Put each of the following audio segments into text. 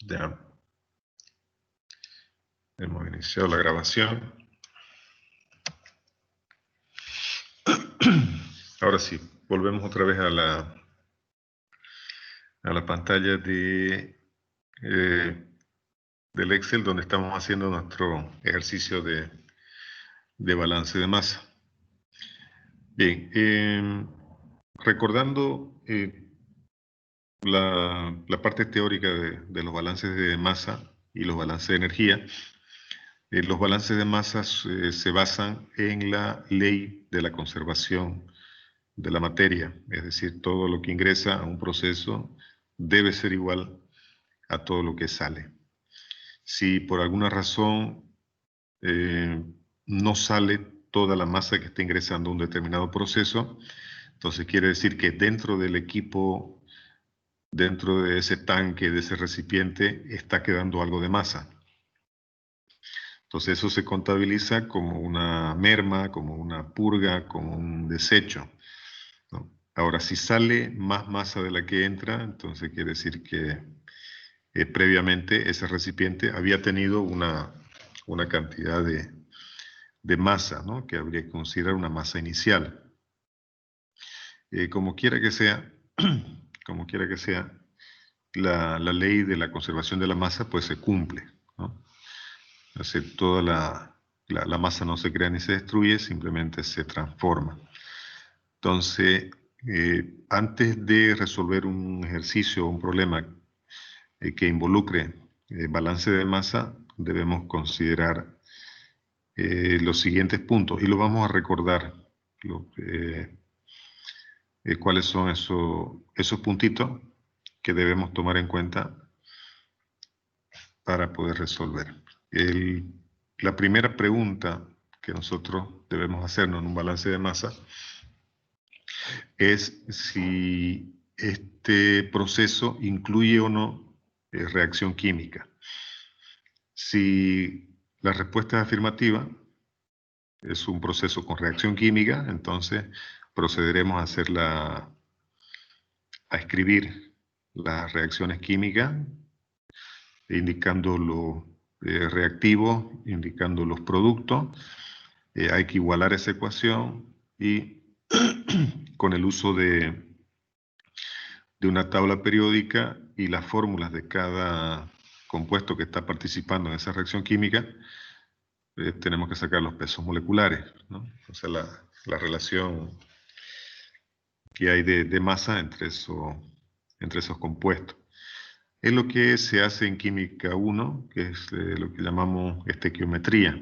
Ya hemos iniciado la grabación. Ahora sí, volvemos otra vez a la pantalla del Excel, donde estamos haciendo nuestro ejercicio de balance de masa. Bien, recordando la parte teórica de los balances de masa y los balances de energía, los balances de masas se basan en la ley de la conservación de la materia, es decir, todo lo que ingresa a un proceso debe ser igual a todo lo que sale. Si por alguna razón no sale toda la masa que está ingresando a un determinado proceso, entonces quiere decir que dentro del equipo, dentro de ese tanque, de ese recipiente, está quedando algo de masa. Entonces eso se contabiliza como una merma, como una purga, como un desecho, ¿no? Ahora, si sale más masa de la que entra, entonces quiere decir que previamente ese recipiente había tenido una cantidad de masa, ¿no? Que habría que considerar una masa inicial. Como quiera que sea, como quiera que sea, la ley de la conservación de la masa pues se cumple, ¿no? Es decir, toda la masa no se crea ni se destruye, simplemente se transforma. Entonces, antes de resolver un ejercicio o un problema que involucre balance de masa, debemos considerar los siguientes puntos y lo vamos a recordar. ¿Cuáles son esos puntitos que debemos tomar en cuenta para poder resolver? La primera pregunta que nosotros debemos hacernos en un balance de masa es si este proceso incluye o no reacción química. Si la respuesta es afirmativa, es un proceso con reacción química, entonces procederemos a escribir las reacciones químicas, indicando los reactivos, indicando los productos. Hay que igualar esa ecuación y con el uso de una tabla periódica y las fórmulas de cada compuesto que está participando en esa reacción química, tenemos que sacar los pesos moleculares, ¿no? O sea, la relación que hay de masa entre esos compuestos. Es lo que se hace en química 1, que es lo que llamamos estequiometría,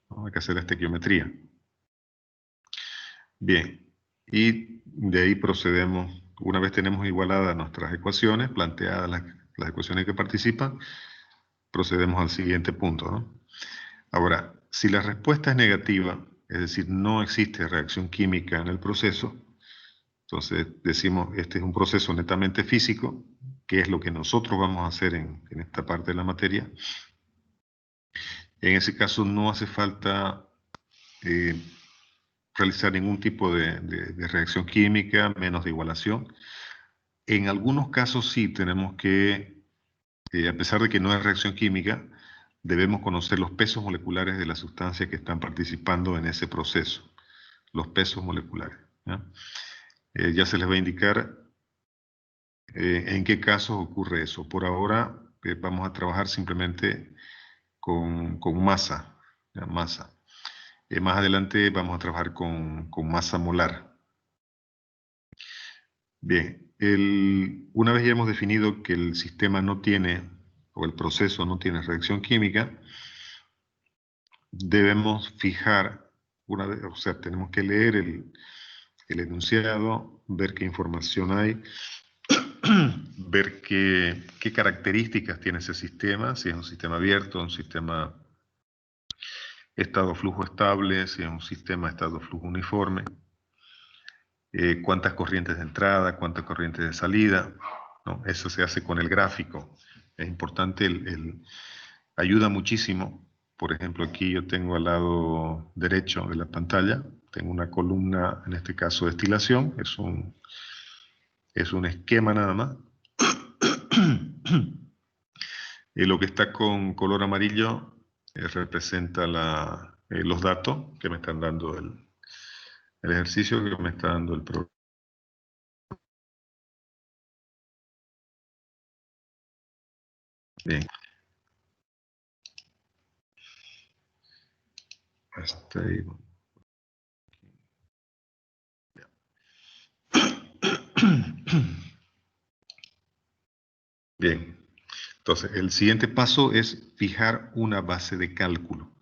¿no? Hay que hacer la estequiometría. Bien, y de ahí procedemos, una vez tenemos igualadas nuestras ecuaciones, planteadas las ecuaciones que participan, procedemos al siguiente punto, ¿no? Ahora, si la respuesta es negativa, es decir, no existe reacción química en el proceso, entonces decimos, este es un proceso netamente físico, que es lo que nosotros vamos a hacer en esta parte de la materia. En ese caso no hace falta realizar ningún tipo de reacción química, menos de igualación. En algunos casos sí tenemos que, a pesar de que no es reacción química, debemos conocer los pesos moleculares de las sustancias que están participando en ese proceso. Los pesos moleculares, ¿ya? Ya se les va a indicar en qué casos ocurre eso. Por ahora vamos a trabajar simplemente con masa, ¿ya? Masa. Más adelante vamos a trabajar con masa molar. Bien, una vez ya hemos definido que el sistema no tiene, o el proceso no tiene reacción química, debemos fijar, o sea, tenemos que leer el enunciado, ver qué información hay, ver qué características tiene ese sistema, si es un sistema abierto, un sistema estado-flujo estable, si es un sistema estado-flujo uniforme, cuántas corrientes de entrada, cuántas corrientes de salida, ¿no? Eso se hace con el gráfico. Es importante, ayuda muchísimo. Por ejemplo, aquí yo tengo al lado derecho de la pantalla, tengo una columna, en este caso destilación, es un esquema nada más. Lo que está con color amarillo representa los datos que me están dando el ejercicio que me está dando el programa. Bien. Hasta ahí. Bien. Entonces, el siguiente paso es fijar una base de cálculo.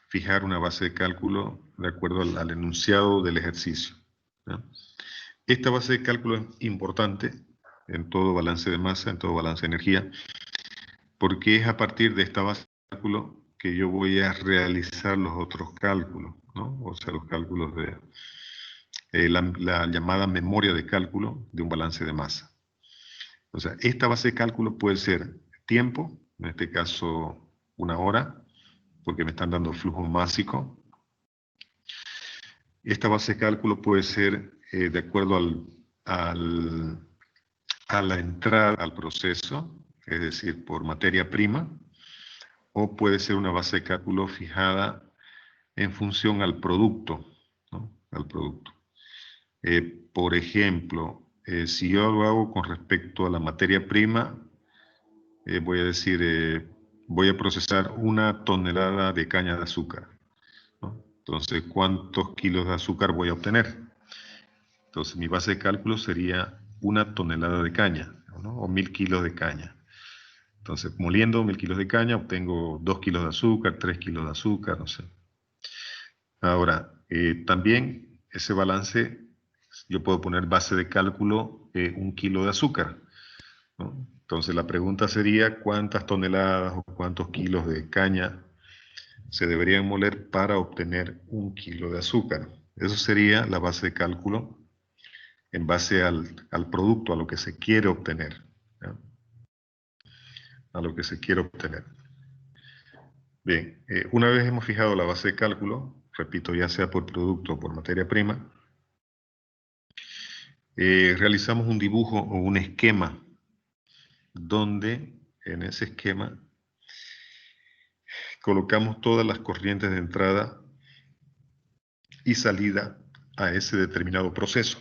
Fijar una base de cálculo de acuerdo al enunciado del ejercicio, ¿no? Esta base de cálculo es importante en todo balance de masa, en todo balance de energía, porque es a partir de esta base de cálculo que yo voy a realizar los otros cálculos, ¿no? O sea, los cálculos de la llamada memoria de cálculo de un balance de masa. O sea, esta base de cálculo puede ser tiempo, en este caso 1 hora, porque me están dando flujo másico. Esta base de cálculo puede ser de acuerdo a la entrada al proceso, es decir, por materia prima, o puede ser una base de cálculo fijada en función al producto, ¿no? Al producto. Por ejemplo, si yo lo hago con respecto a la materia prima, voy a decir, voy a procesar 1 tonelada de caña de azúcar, ¿no? Entonces, ¿cuántos kilos de azúcar voy a obtener? Entonces, mi base de cálculo sería 1 tonelada de caña, ¿no? O 1000 kilos de caña. Entonces, moliendo 1000 kilos de caña, obtengo 2 kilos de azúcar, 3 kilos de azúcar, no sé. Ahora, también ese balance, yo puedo poner base de cálculo 1 kilo de azúcar, ¿no? Entonces, la pregunta sería, ¿cuántas toneladas o cuántos kilos de caña se deberían moler para obtener 1 kilo de azúcar? Eso sería la base de cálculo en base al producto, a lo que se quiere obtener, ¿no? A lo que se quiere obtener. Bien, una vez hemos fijado la base de cálculo, repito, ya sea por producto o por materia prima, realizamos un dibujo o un esquema donde en ese esquema colocamos todas las corrientes de entrada y salida a ese determinado proceso,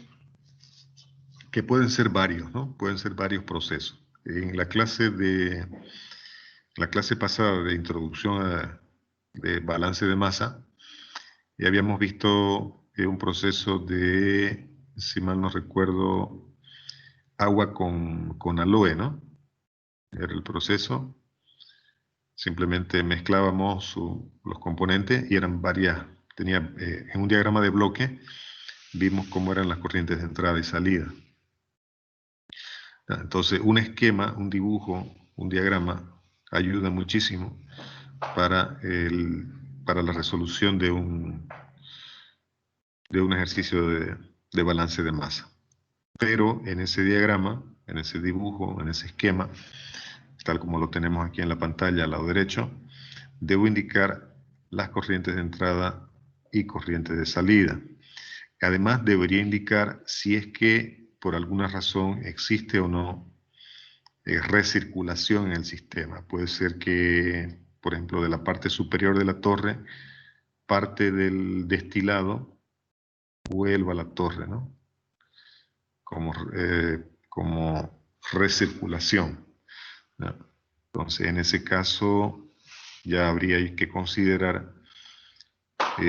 que pueden ser varios, ¿no? Pueden ser varios procesos. En la clase pasada de introducción de balance de masa, ya habíamos visto un proceso de, si mal no recuerdo, agua con aloe, ¿no? Era el proceso. Simplemente mezclábamos los componentes y eran varias, en un diagrama de bloque vimos cómo eran las corrientes de entrada y salida. Entonces, un esquema, un dibujo, un diagrama ayuda muchísimo para la resolución de un ejercicio de balance de masa. Pero en ese diagrama, en ese dibujo, en ese esquema, tal como lo tenemos aquí en la pantalla al lado derecho, debo indicar las corrientes de entrada y corrientes de salida. Además, debería indicar si es que por alguna razón existe o no recirculación en el sistema. Puede ser que, por ejemplo, de la parte superior de la torre, parte del destilado vuelva a la torre, ¿no? Como recirculación, ¿no? Entonces, en ese caso, ya habría que considerar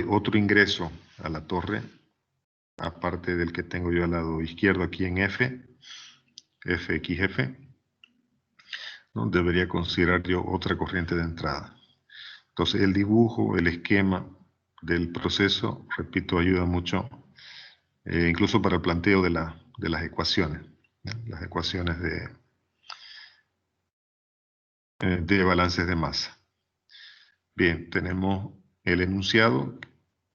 otro ingreso a la torre, aparte del que tengo yo al lado izquierdo aquí en FXF, ¿no? Debería considerar yo otra corriente de entrada. Entonces, el dibujo, el esquema del proceso, repito, ayuda mucho, incluso para el planteo de las ecuaciones, ¿no? Las ecuaciones de balances de masa. Bien, tenemos el enunciado,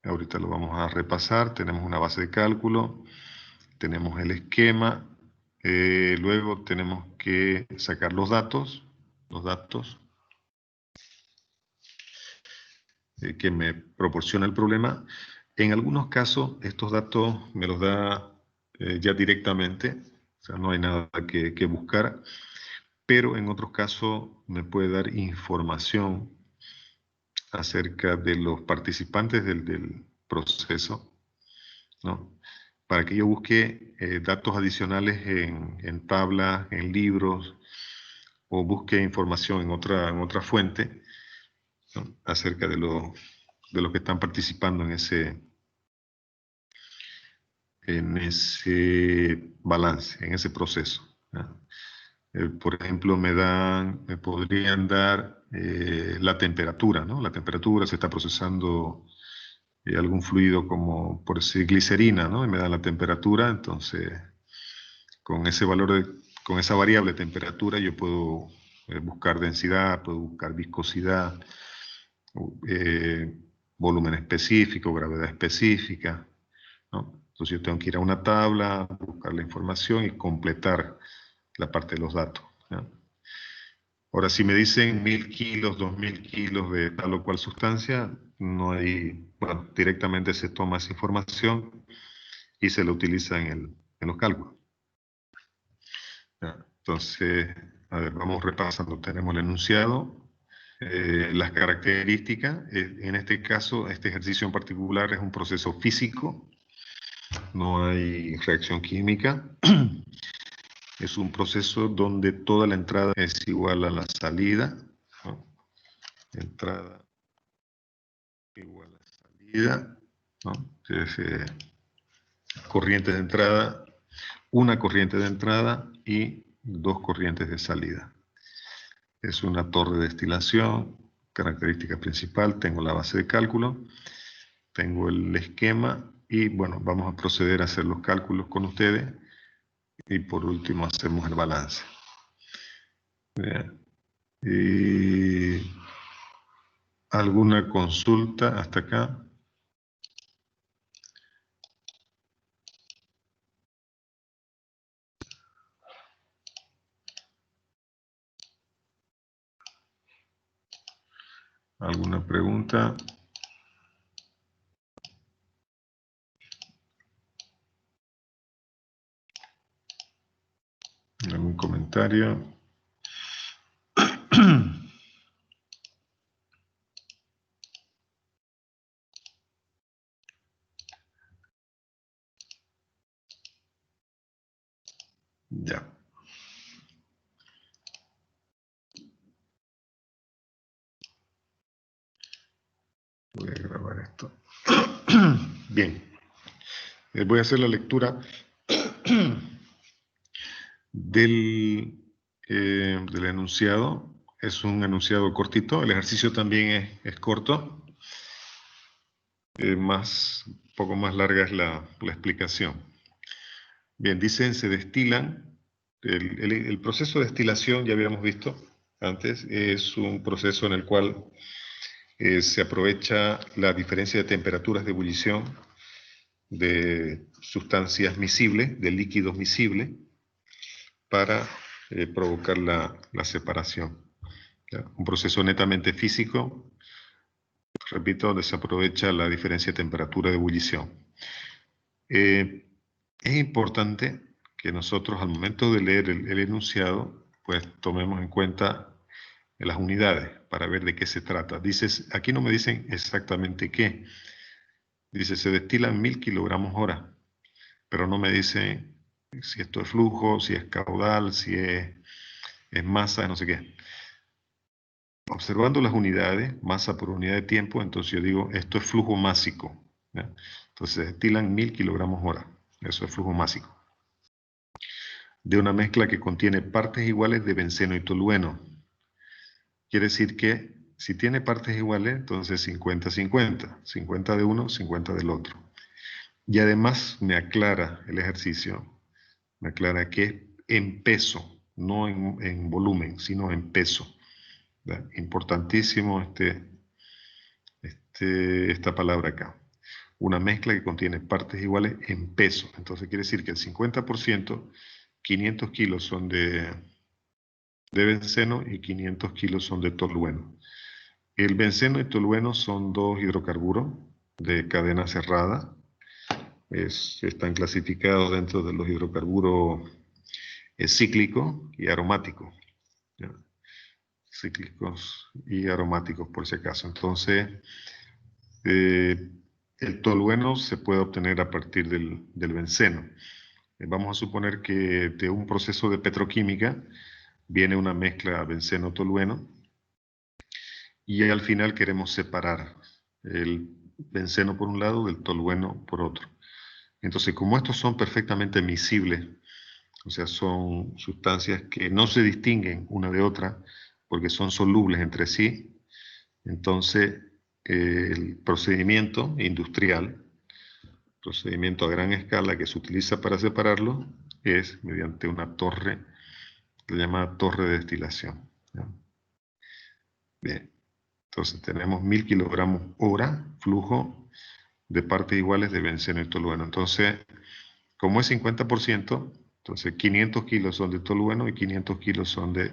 ahorita lo vamos a repasar, tenemos una base de cálculo, tenemos el esquema, luego tenemos que sacar los datos que me proporciona el problema. En algunos casos, estos datos me los da ya directamente, o sea, no hay nada que buscar. pero en otros casos me puede dar información acerca de los participantes del proceso, ¿no? Para que yo busque datos adicionales en tablas, en libros, o busque información en otra fuente, ¿no? Acerca de lo que están participando en ese balance, en ese proceso, ¿no? Por ejemplo, me podrían dar la temperatura, ¿no? La temperatura, se está procesando algún fluido como, por decir, glicerina, ¿no? Y me da la temperatura, entonces, con ese con esa variable temperatura, yo puedo buscar densidad, puedo buscar viscosidad, eh, volumen específico, gravedad específica, ¿no? Entonces yo tengo que ir a una tabla, buscar la información y completar la parte de los datos, ¿no? Ahora, si me dicen 1000 kilos, 2000 kilos de tal o cual sustancia, no hay, bueno, directamente se toma esa información y se la utiliza en los cálculos, ¿ya? Entonces, a ver, vamos repasando. Tenemos el enunciado, las características. En este caso, este ejercicio en particular es un proceso físico, no hay reacción química. Es un proceso donde toda la entrada es igual a la salida, ¿no? Entrada igual a salida, ¿no? Entonces, corrientes de entrada, una corriente de entrada y dos corrientes de salida. Es una torre de destilación, característica principal, tengo la base de cálculo, tengo el esquema y bueno, vamos a proceder a hacer los cálculos con ustedes y por último hacemos el balance. Bien. Y ¿alguna consulta hasta acá? ¿Alguna pregunta? ¿Algún comentario? Ya. Voy a grabar esto. Bien. Voy a hacer la lectura del enunciado. Es un enunciado cortito. El ejercicio también es corto. Poco más larga es la explicación. Bien, dicen, se destilan. El proceso de destilación, ya habíamos visto antes, es un proceso en el cual se aprovecha la diferencia de temperaturas de ebullición de sustancias miscibles, de líquidos miscibles, para provocar la separación, ¿ya? Un proceso netamente físico, repito, donde se aprovecha la diferencia de temperatura de ebullición. Es importante que nosotros al momento de leer el enunciado, pues tomemos en cuenta las unidades para ver de qué se trata. Aquí no me dicen exactamente qué. Dice, se destilan 1000 kilogramos hora, pero no me dicen si esto es flujo, si es caudal, si es masa, no sé qué. Observando las unidades, masa por unidad de tiempo, entonces yo digo, esto es flujo másico, ¿ya? Entonces se destilan 1000 kilogramos hora. Eso es flujo másico. De una mezcla que contiene partes iguales de benceno y tolueno. Quiere decir que si tiene partes iguales, entonces 50-50. 50 de uno, 50 del otro. Y además me aclara el ejercicio, me aclara que es en peso, no en volumen, sino en peso, ¿verdad? Importantísimo esta palabra acá. Una mezcla que contiene partes iguales en peso. Entonces quiere decir que el 50%, 500 kilos son de benceno y 500 kilos son de tolueno. El benceno y tolueno son dos hidrocarburos de cadena cerrada. Están clasificados dentro de los hidrocarburos cíclicos y aromáticos. ¿ya? Cíclicos y aromáticos por si acaso. Entonces, el tolueno se puede obtener a partir del benceno. Vamos a suponer que de un proceso de petroquímica viene una mezcla benceno-tolueno y al final queremos separar el benceno por un lado del tolueno por otro. Entonces, como estos son perfectamente miscibles, o sea, son sustancias que no se distinguen una de otra porque son solubles entre sí, entonces el procedimiento industrial, procedimiento a gran escala que se utiliza para separarlo, es mediante una torre, que se llama torre de destilación, ¿ya? Bien, entonces tenemos 1000 kilogramos hora flujo de partes iguales de benceno y tolueno. Entonces, como es 50%, entonces 500 kilos son de tolueno y 500 kilos son de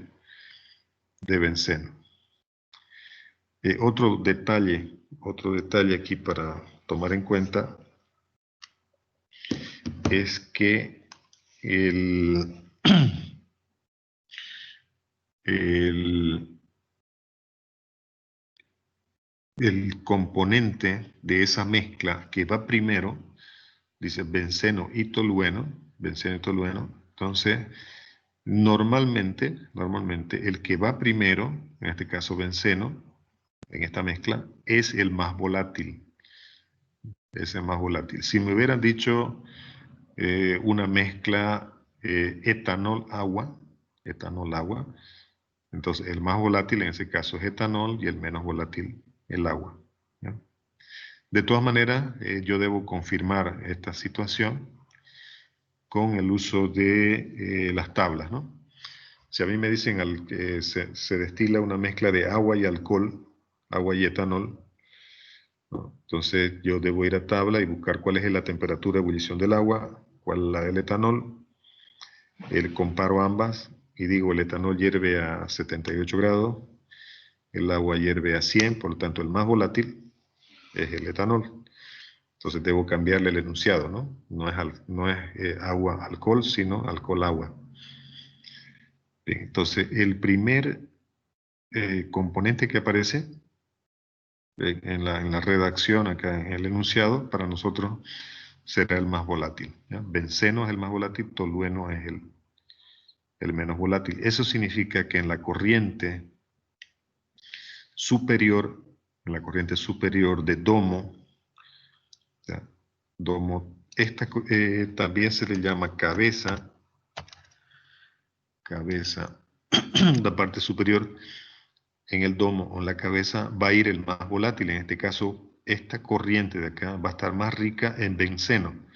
benceno. Otro detalle aquí para tomar en cuenta es que el, el, el componente de esa mezcla que va primero, dice benceno y tolueno, entonces normalmente el que va primero, en este caso benceno, en esta mezcla, es el más volátil. Es el más volátil. Si me hubieran dicho una mezcla etanol-agua, entonces el más volátil en ese caso es etanol y el menos volátil el agua, ¿ya? De todas maneras, yo debo confirmar esta situación con el uso de las tablas, ¿no? Si a mí me dicen que se destila una mezcla de agua y alcohol, agua y etanol, ¿no? Entonces yo debo ir a tabla y buscar cuál es la temperatura de ebullición del agua, cuál es la del etanol, comparo ambas y digo el etanol hierve a 78 grados, el agua hierve a 100, por lo tanto el más volátil es el etanol. Entonces debo cambiarle el enunciado, ¿no? No es agua-alcohol, sino alcohol-agua. Entonces el primer componente que aparece en la redacción, acá en el enunciado, para nosotros será el más volátil, ¿ya? Benceno es el más volátil, tolueno es el menos volátil. Eso significa que en la corriente superior, de domo, ¿ya? Domo, esta también se le llama cabeza, la parte superior. En el domo o en la cabeza va a ir el más volátil. En este caso, esta corriente de acá va a estar más rica en benceno.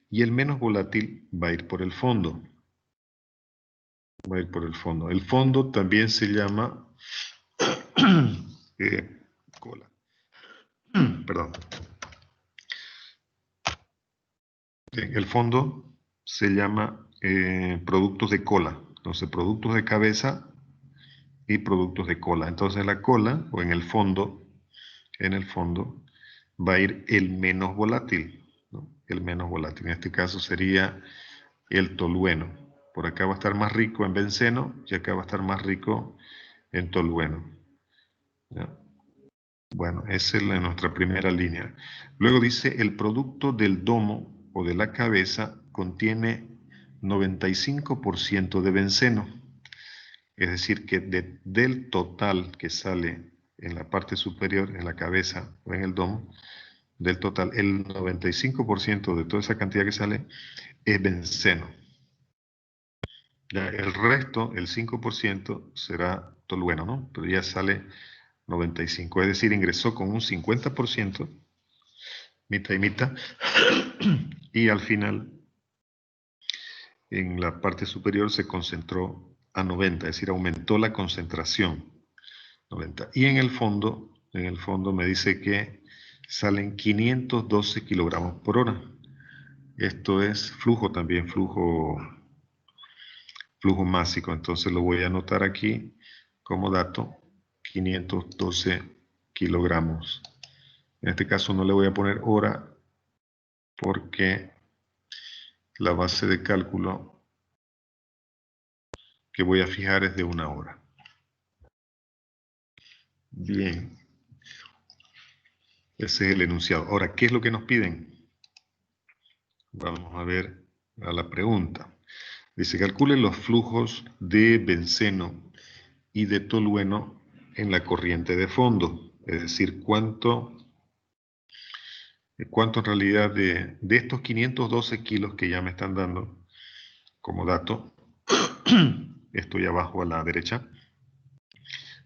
Y el menos volátil va a ir por el fondo. El fondo también se llama cola. Perdón. El fondo se llama productos de cola. Entonces, productos de cabeza y productos de cola. Entonces, la cola o en el fondo va a ir el menos volátil, ¿no? El menos volátil. En este caso sería el tolueno. Por acá va a estar más rico en benceno y acá va a estar más rico en tolueno, ¿ya? Bueno, esa es nuestra primera línea. Luego dice, el producto del domo o de la cabeza contiene 95% de benceno. Es decir, que del total que sale en la parte superior, en la cabeza o en el domo, del total, el 95% de toda esa cantidad que sale es benceno. Ya el resto, el 5%, será tolueno, ¿no? Pero ya sale 95%, es decir, ingresó con un 50%, mitad y mitad, y al final, en la parte superior, se concentró a 90, es decir, aumentó la concentración, 90. Y en el fondo me dice que salen 512 kilogramos por hora. Esto es flujo también, flujo másico. Entonces lo voy a anotar aquí como dato, 512 kilogramos. En este caso no le voy a poner hora porque la base de cálculo que voy a fijar es de 1 hora. Bien. Ese es el enunciado. Ahora, ¿qué es lo que nos piden? Vamos a ver a la pregunta. Dice, calcule los flujos de benceno y de tolueno en la corriente de fondo. Es decir, cuánto en realidad de estos 512 kilos que ya me están dando como dato, estoy abajo a la derecha,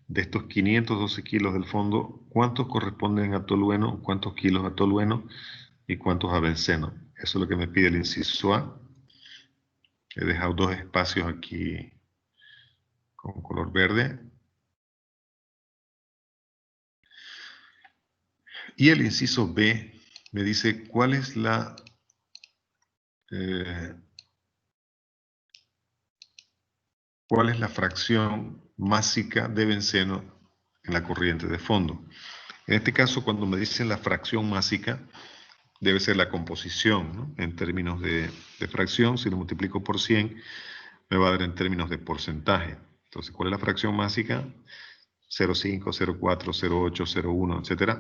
de estos 512 kilos del fondo, ¿cuántos corresponden a tolueno? ¿Cuántos kilos a tolueno? ¿Y cuántos a benceno? Eso es lo que me pide el inciso A. He dejado 2 espacios aquí con color verde. Y el inciso B me dice cuál es la fracción másica de benceno en la corriente de fondo. En este caso, cuando me dicen la fracción másica, debe ser la composición, ¿no? En términos de fracción, si lo multiplico por 100, me va a dar en términos de porcentaje. Entonces, ¿cuál es la fracción másica? 0,5, 0,4, 0,8, 0,1, etc.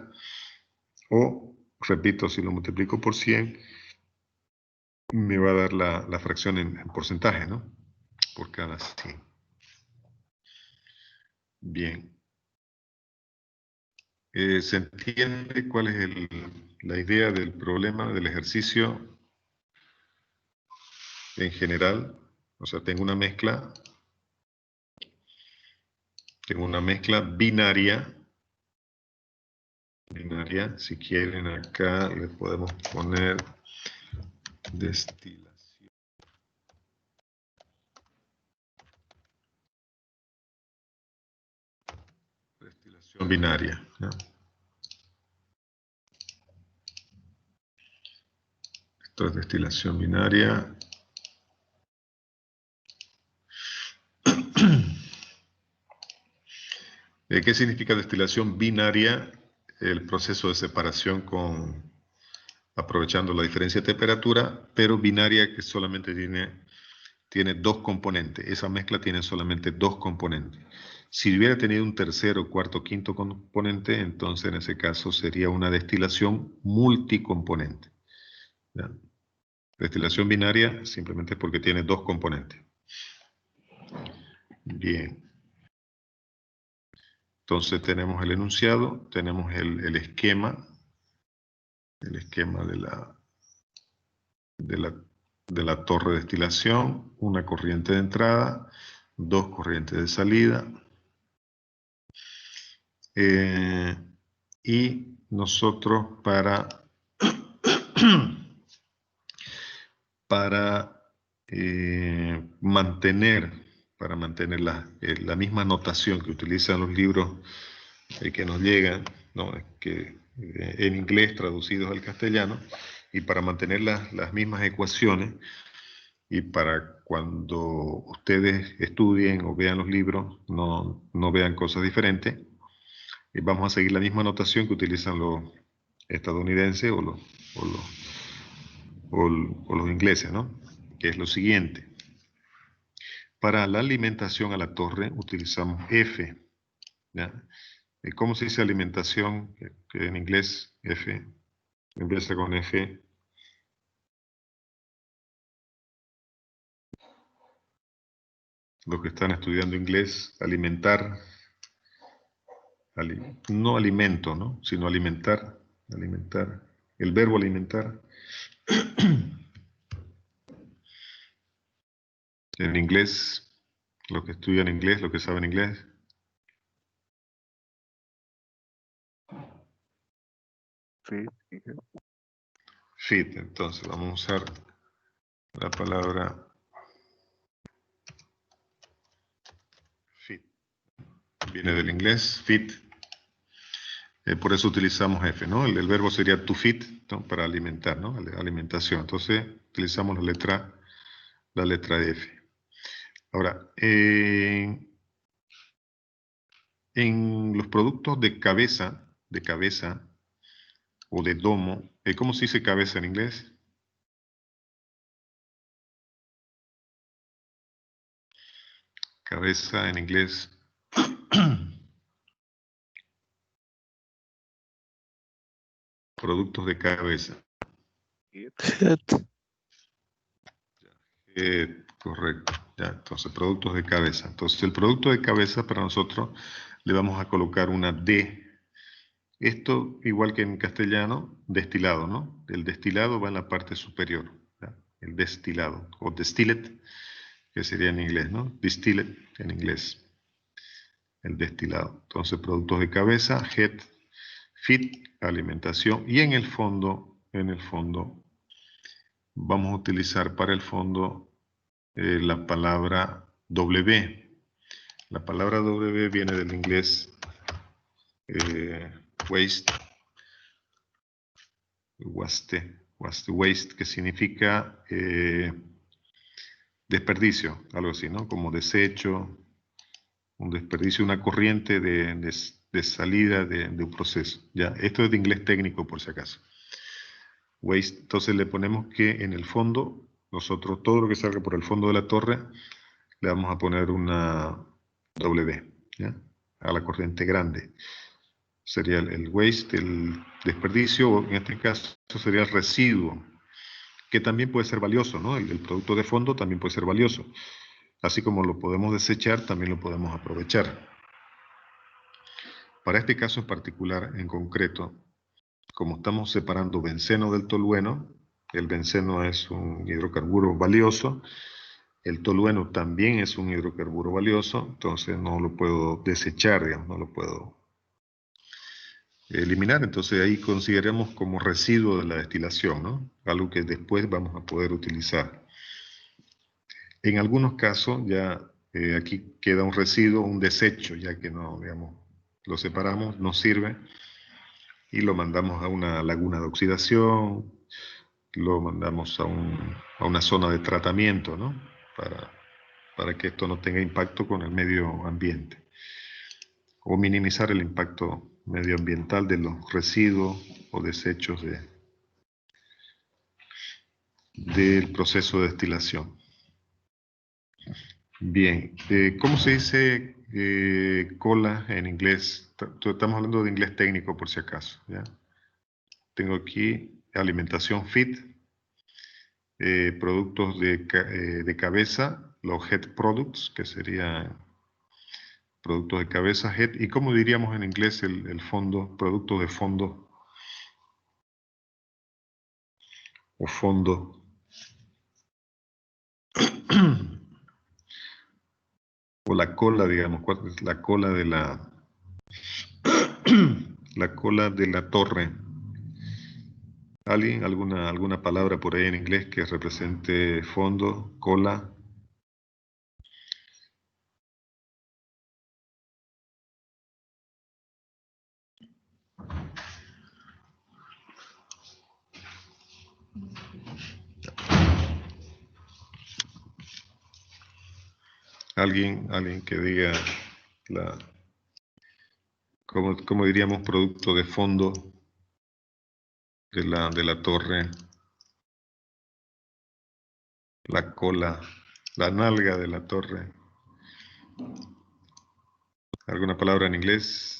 O, repito, si lo multiplico por 100, me va a dar la fracción en porcentaje, ¿no? Por cada 100. Bien. ¿Se entiende cuál es la idea del problema del ejercicio en general? O sea, tengo una mezcla binaria. Si quieren, acá le podemos poner destilación. Destilación binaria, ¿no? Esto es destilación binaria. ¿Qué significa destilación binaria? El proceso de separación aprovechando la diferencia de temperatura, pero binaria que solamente tiene 2 componentes. Esa mezcla tiene solamente 2 componentes. Si hubiera tenido un tercero, cuarto, quinto componente, entonces en ese caso sería una destilación multicomponente. ¿Ya? Destilación binaria simplemente porque tiene 2 componentes. Bien. Entonces tenemos el enunciado, tenemos el esquema de la torre de destilación, una corriente de entrada, 2 corrientes de salida. Y nosotros para mantener la misma notación que utilizan los libros que nos llegan, ¿no? En inglés traducidos al castellano, y para mantener las mismas ecuaciones, y para cuando ustedes estudien o vean los libros, no vean cosas diferentes, vamos a seguir la misma notación que utilizan los estadounidenses o los ingleses, ¿no? Que es lo siguiente. Para la alimentación a la torre utilizamos F, ¿ya? ¿Cómo se dice alimentación? Que en inglés F, empieza con F. Los que están estudiando inglés, alimentar, no alimento, ¿no? Sino alimentar, el verbo alimentar. En inglés, los que estudian inglés, los que saben inglés. Feed, entonces vamos a usar la palabra feed. Viene del inglés, feed. Por eso utilizamos F, ¿no? El verbo sería to feed, ¿no? Para alimentar, ¿no? Alimentación. Entonces utilizamos la letra F. Ahora, en los productos de cabeza o de domo, ¿cómo se dice cabeza en inglés? Cabeza en inglés. Productos de cabeza. Head. Correcto. Ya, entonces, productos de cabeza. Entonces, el producto de cabeza para nosotros le vamos a colocar una D. Esto, igual que en castellano, destilado, ¿no? El destilado va en la parte superior. ¿Ya? El destilado, o distillate, que sería en inglés, ¿no? Distillate en inglés. El destilado. Entonces, productos de cabeza, head, feed, alimentación. Y en el fondo, vamos a utilizar para el fondo la palabra W. La palabra W viene del inglés waste, que significa desperdicio, algo así, ¿no? Como desecho, un desperdicio, una corriente de salida de un proceso. ¿Ya? Esto es de inglés técnico, por si acaso. Waste, entonces le ponemos que en el fondo, nosotros todo lo que salga por el fondo de la torre, le vamos a poner una W, ¿ya? A la corriente grande. Sería el waste, el desperdicio, o en este caso sería el residuo, que también puede ser valioso, ¿no? El producto de fondo también puede ser valioso. Así como lo podemos desechar, también lo podemos aprovechar. Para este caso en particular, en concreto, como estamos separando benceno del tolueno, el benceno es un hidrocarburo valioso, el tolueno también es un hidrocarburo valioso, entonces no lo puedo desechar, digamos, no lo puedo eliminar, entonces ahí consideremos como residuo de la destilación, ¿no? Algo que después vamos a poder utilizar. En algunos casos ya aquí queda un residuo, un desecho, ya que no, digamos, lo separamos, nos sirve y lo mandamos a una laguna de oxidación, lo mandamos a una zona de tratamiento, ¿no? Para que esto no tenga impacto con el medio ambiente o minimizar el impacto medioambiental de los residuos o desechos del proceso de destilación. Bien, ¿cómo se dice cola en inglés? Estamos hablando de inglés técnico por si acaso, ¿ya? Tengo aquí alimentación feed, productos de cabeza, los head products, que serían productos de cabeza, head, y ¿cómo diríamos en inglés el fondo, producto de fondo o fondo? O la cola, digamos, ¿cuál es la cola de la cola de la torre? ¿Alguien, alguna palabra por ahí en inglés que represente fondo, cola? Alguien que diga ¿cómo diríamos producto de fondo de la torre? La cola, la nalga de la torre. ¿Alguna palabra en inglés?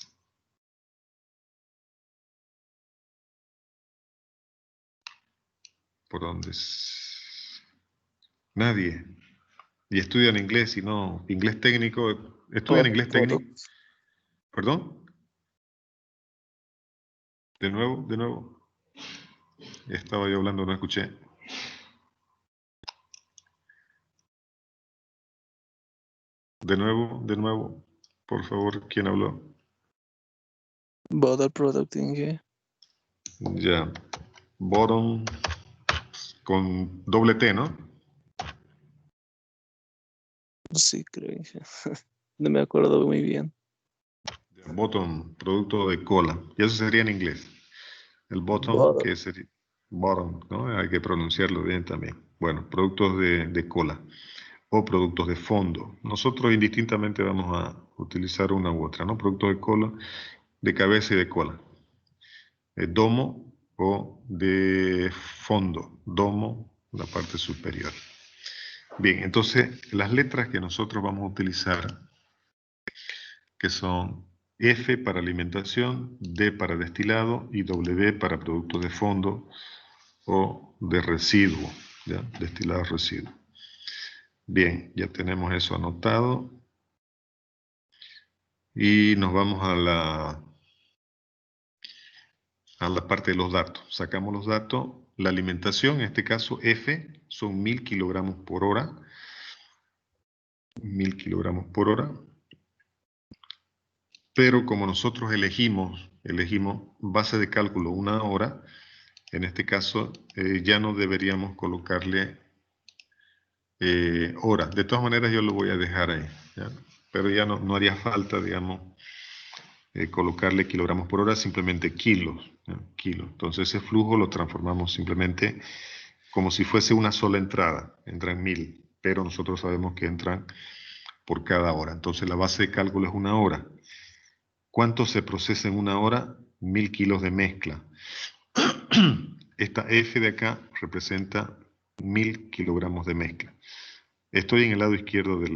¿Por dónde? Nadie. Y estudian inglés y no, inglés técnico. ¿Estudian inglés técnico? ¿Perdón? De nuevo. Estaba yo hablando, no escuché. De nuevo. Por favor, ¿quién habló? Bottle product in Ya. Bottom con doble T, ¿no? Sí, creo que no me acuerdo muy bien. Bottom, producto de cola. Y eso sería en inglés. El bottom, Bottle. que sería bottom, ¿no? Hay que pronunciarlo bien también. Bueno, productos de cola o productos de fondo. Nosotros indistintamente vamos a utilizar una u otra, ¿no? Productos de cola, de cabeza y de cola. Domo o de fondo. Domo, la parte superior. Bien, entonces las letras que nosotros vamos a utilizar, que son F para alimentación, D para destilado y W para productos de fondo o de residuo, ¿ya? Destilado residuo. Bien, ya tenemos eso anotado. Y nos vamos a la parte de los datos. Sacamos los datos. La alimentación, en este caso F, son 1000 kilogramos por hora. 1000 kilogramos por hora. Pero como nosotros elegimos base de cálculo 1 hora, en este caso ya no deberíamos colocarle horas. De todas maneras yo lo voy a dejar ahí, ¿ya? Pero ya no haría falta, digamos, colocarle kilogramos por hora, simplemente kilos, ¿ya? Kilos. Entonces ese flujo lo transformamos simplemente como si fuese una sola entrada. Entran 1000, pero nosotros sabemos que entran por cada hora. Entonces la base de cálculo es 1 hora. ¿Cuánto se procesa en 1 hora? 1000 kilos de mezcla. Esta F de acá representa 1000 kilogramos de mezcla. Estoy en el lado izquierdo de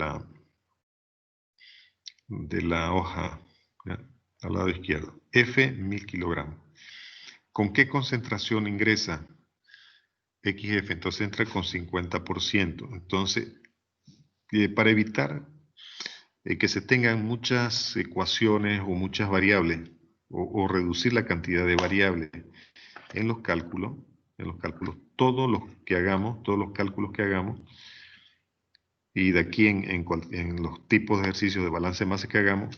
la hoja, ¿ya? Al lado izquierdo. F, 1000 kilogramos. ¿Con qué concentración ingresa? XF, entonces entra con 50%. Entonces, para evitar que se tengan muchas ecuaciones o muchas variables, o reducir la cantidad de variables en los cálculos, todos los cálculos que hagamos, y de aquí en los tipos de ejercicios de balance de masa que hagamos,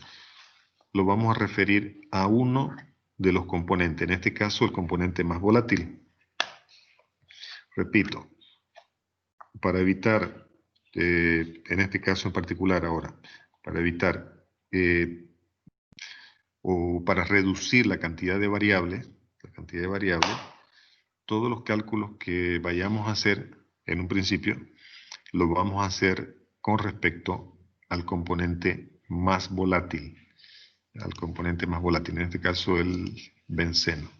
lo vamos a referir a uno de los componentes, en este caso el componente más volátil. Repito, para evitar, en este caso en particular ahora, para evitar o para reducir la cantidad de variables, todos los cálculos que vayamos a hacer en un principio, lo vamos a hacer con respecto al componente más volátil, en este caso el benceno.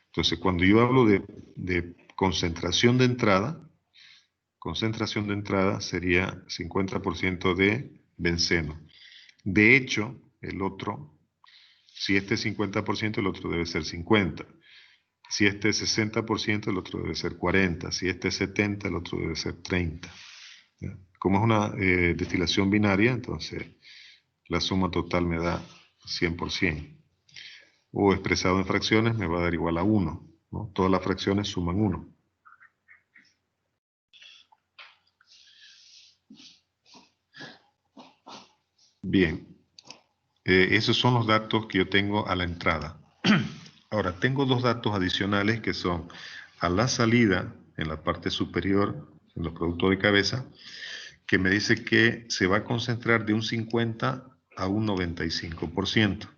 Entonces, cuando yo hablo de concentración de entrada sería 50% de benceno. De hecho, el otro, si este es 50%, el otro debe ser 50%. Si este es 60%, el otro debe ser 40%. Si este es 70%, el otro debe ser 30%. ¿Ya? Como es una destilación binaria, entonces la suma total me da 100%. O expresado en fracciones me va a dar igual a 1, ¿no? Todas las fracciones suman 1. Bien, esos son los datos que yo tengo a la entrada. Ahora, tengo dos datos adicionales que son a la salida, en la parte superior, en los productos de cabeza, que me dice que se va a concentrar de un 50 a un 95%.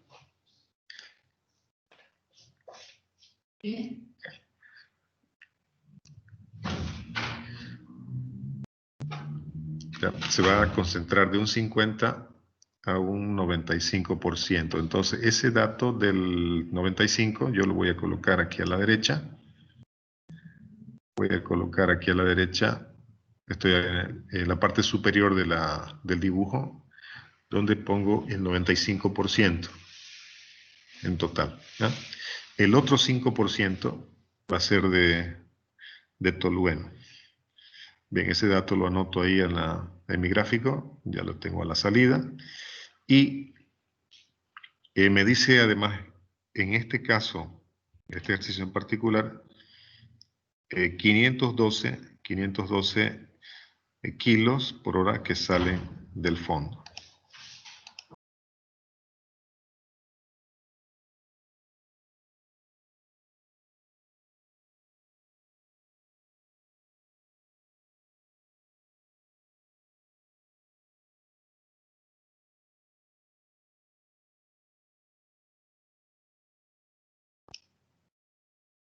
Ya, se va a concentrar de un 50 a un 95%. Entonces, ese dato del 95 yo lo voy a colocar aquí a la derecha. Voy a colocar aquí a la derecha, estoy en la parte superior del dibujo, donde pongo el 95% en total, ¿ya? El otro 5% va a ser de tolueno. Bien, ese dato lo anoto ahí en mi gráfico, ya lo tengo a la salida. Y me dice además, en este caso, este ejercicio en particular, 512 kilos por hora que salen del fondo.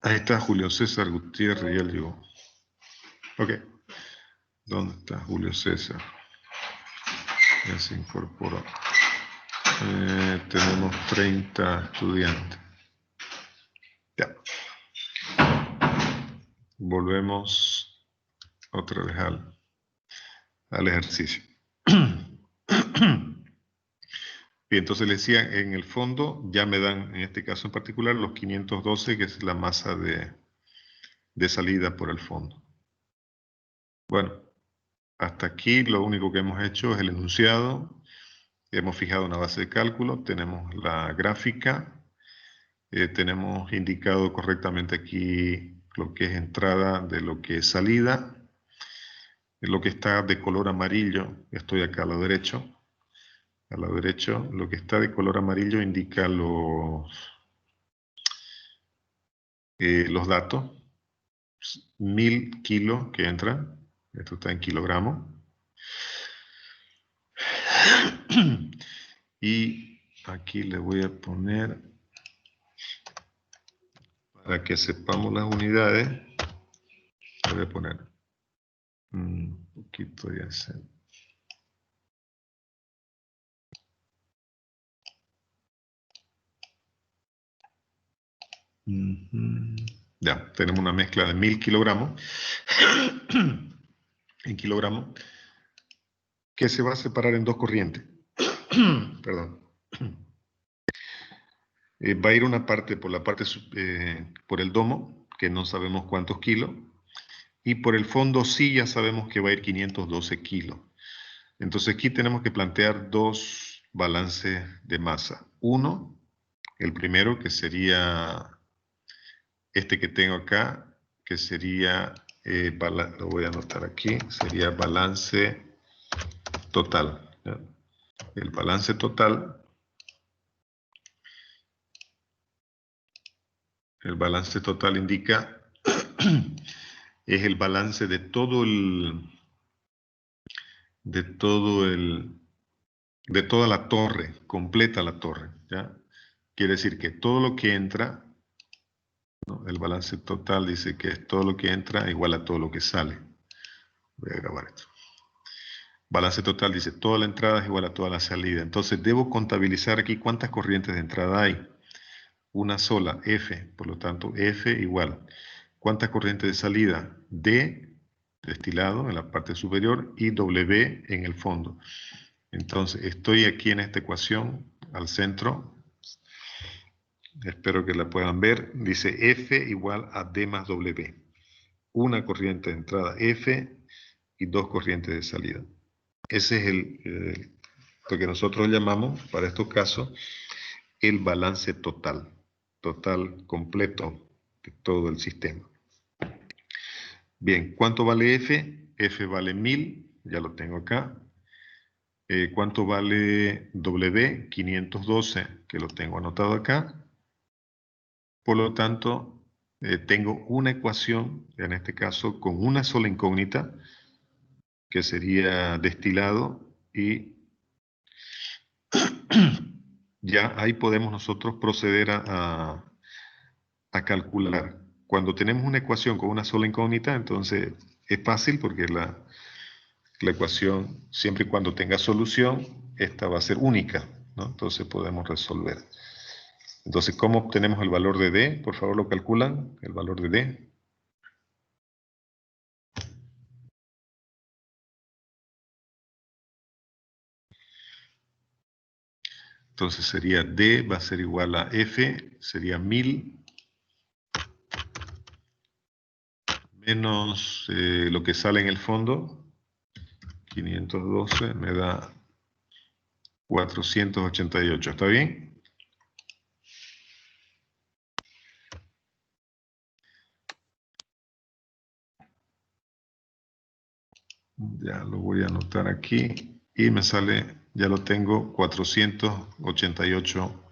Ahí está Julio César Gutiérrez, ya le digo. Ok. ¿Dónde está Julio César? Ya se incorporó. Tenemos 30 estudiantes. Ya. Volvemos otra vez al ejercicio. Y entonces les decía, en el fondo ya me dan, en este caso en particular, los 512, que es la masa de salida por el fondo. Bueno, hasta aquí lo único que hemos hecho es el enunciado. Hemos fijado una base de cálculo, tenemos la gráfica, tenemos indicado correctamente aquí lo que es entrada de lo que es salida. Lo que está de color amarillo, estoy acá a lado derecho. A lado derecho, lo que está de color amarillo indica los datos. 1000 kilos que entran. Esto está en kilogramos. Y aquí le voy a poner, para que sepamos las unidades, le voy a poner un poquito de acento. Ya, tenemos una mezcla de 1000 kilogramos en kilogramos que se va a separar en dos corrientes. Perdón. Va a ir una parte por la parte por el domo, que no sabemos cuántos kilos, y por el fondo sí ya sabemos que va a ir 512 kilos. Entonces aquí tenemos que plantear dos balances de masa. Uno, el primero, que sería este que tengo acá, que sería, lo voy a anotar aquí, sería balance total. ¿Ya? El balance total. El balance total indica, es el balance de toda la torre, completa la torre, ¿ya? Quiere decir que todo lo que entra, ¿no? El balance total dice que es todo lo que entra igual a todo lo que sale. Voy a grabar esto. Balance total dice toda la entrada es igual a toda la salida. Entonces debo contabilizar aquí cuántas corrientes de entrada hay. Una sola, F, por lo tanto F igual. ¿Cuántas corrientes de salida? D, destilado en la parte superior, y W en el fondo. Entonces, estoy aquí en esta ecuación, al centro. Espero que la puedan ver. Dice F igual a D más W. Una corriente de entrada F y dos corrientes de salida. Ese es lo que nosotros llamamos, para estos casos, el balance total. Total completo de todo el sistema. Bien, ¿cuánto vale F? F vale 1000, ya lo tengo acá. ¿Cuánto vale W? 512, que lo tengo anotado acá. Por lo tanto, tengo una ecuación, en este caso, con una sola incógnita, que sería destilado, y ya ahí podemos nosotros proceder a calcular. Cuando tenemos una ecuación con una sola incógnita, entonces es fácil porque la ecuación, siempre y cuando tenga solución, esta va a ser única, ¿no? Entonces podemos resolver. Entonces, ¿cómo obtenemos el valor de D? Por favor, lo calculan, el valor de D. Entonces sería D va a ser igual a F, sería 1000 menos lo que sale en el fondo, 512 me da 488, ¿está bien? Ya lo voy a anotar aquí y me sale, ya lo tengo, 488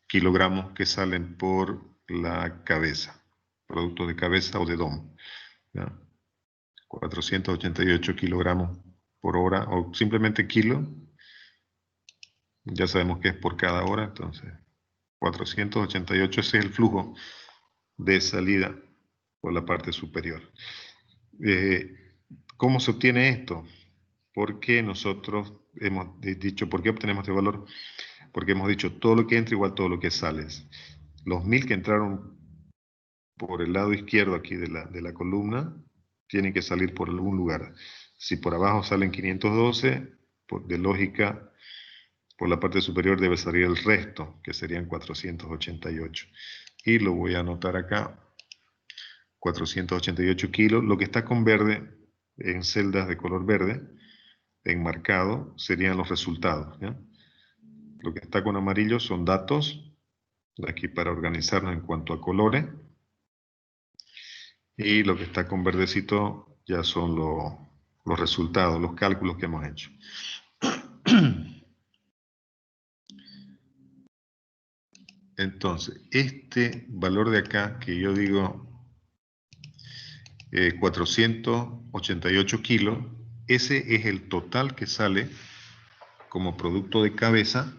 kilogramos que salen por la cabeza, producto de cabeza o de domo. ¿Ya? 488 kilogramos por hora, o simplemente kilo. Ya sabemos que es por cada hora, entonces 488, ese es el flujo de salida por la parte superior. ¿Cómo se obtiene esto? Porque nosotros hemos dicho, ¿por qué obtenemos este valor? Porque hemos dicho todo lo que entra igual todo lo que sale. Los 1000 que entraron por el lado izquierdo aquí de la columna tienen que salir por algún lugar. Si por abajo salen 512, de lógica, por la parte superior debe salir el resto, que serían 488. Y lo voy a anotar acá, 488 kilos. Lo que está con verde, en celdas de color verde, enmarcado, serían los resultados, ¿ya? Lo que está con amarillo son datos, aquí para organizarnos en cuanto a colores. Y lo que está con verdecito ya son los resultados, los cálculos que hemos hecho. Entonces, este valor de acá, que yo digo 488 kilos, ese es el total que sale como producto de cabeza,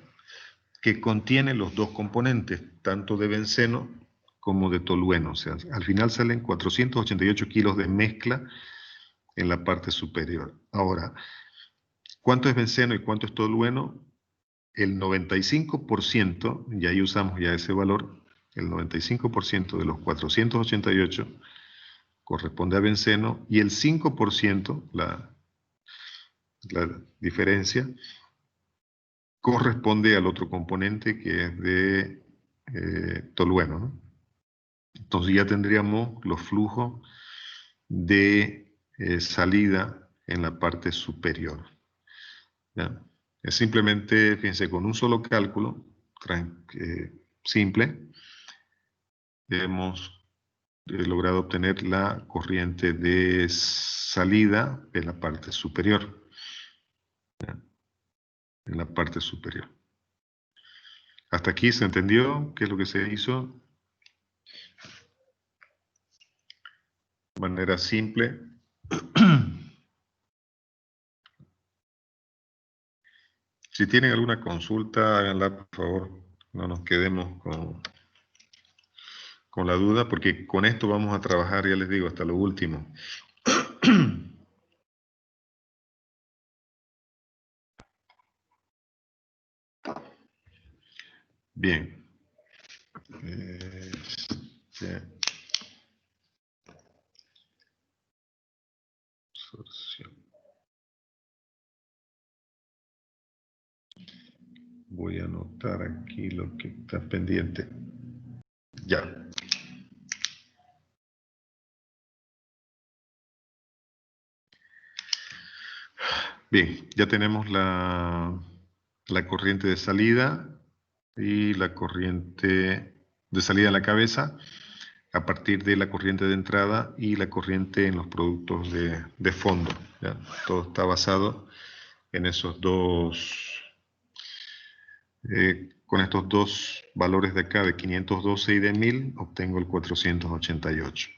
que contiene los dos componentes, tanto de benceno como de tolueno. O sea, al final salen 488 kilos de mezcla en la parte superior. Ahora, ¿cuánto es benceno y cuánto es tolueno? El 95%, y ahí usamos ya ese valor, el 95% de los 488 corresponde a benceno y el 5%, la diferencia, corresponde al otro componente que es de tolueno, ¿no? Entonces ya tendríamos los flujos de salida en la parte superior, ¿ya? Es simplemente, fíjense, con un solo cálculo simple, hemos logrado obtener la corriente de salida en la parte superior, ¿ya? En la parte superior. ¿Hasta aquí se entendió qué es lo que se hizo? De manera simple. Si tienen alguna consulta, háganla, por favor. No nos quedemos con la duda, porque con esto vamos a trabajar, ya les digo, hasta lo último. Bien. Voy a anotar aquí lo que está pendiente. Ya. Bien, ya tenemos la corriente de salida y la corriente de salida a la cabeza a partir de la corriente de entrada y la corriente en los productos de fondo, ¿ya? Todo está basado en esos dos, con estos dos valores de acá, de 512 y de 1000, obtengo el 488.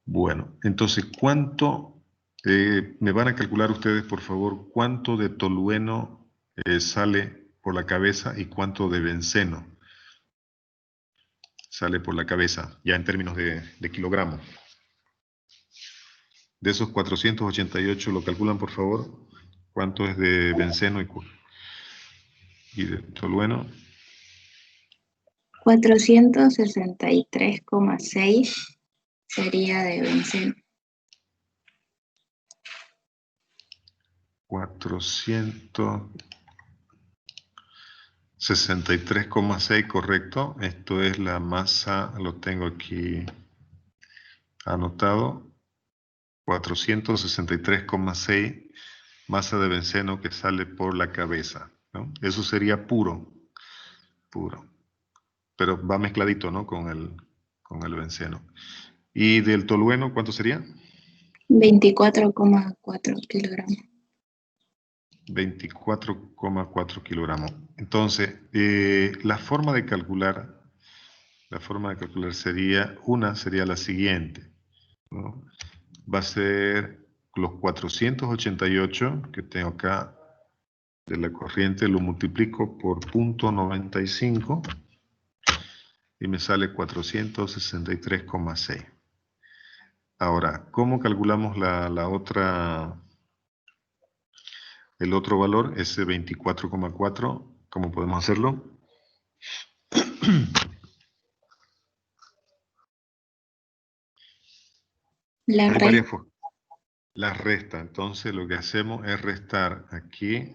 Bueno, entonces, ¿cuánto, me van a calcular ustedes, por favor, cuánto de tolueno sale por la cabeza y cuánto de benceno sale por la cabeza, ya en términos de kilogramos? De esos 488, ¿lo calculan, por favor? ¿Cuánto es de benceno y de tolueno? 463,6 sería de benceno. 463,6, correcto. Esto es la masa, lo tengo aquí anotado. 463,6 masa de benceno que sale por la cabeza, ¿no? Eso sería puro. Pero va mezcladito, ¿no? Con el benceno. ¿Y del tolueno cuánto sería? 24,4 kilogramos. 24,4 kilogramos. Entonces, la forma de calcular sería la siguiente, ¿no? Va a ser los 488 que tengo acá de la corriente, lo multiplico por 0.95 y me sale 463,6. Ahora, ¿cómo calculamos el otro valor, ese 24,4? ¿Cómo podemos hacerlo? La Hay varias formas. la resta. Entonces lo que hacemos es restar aquí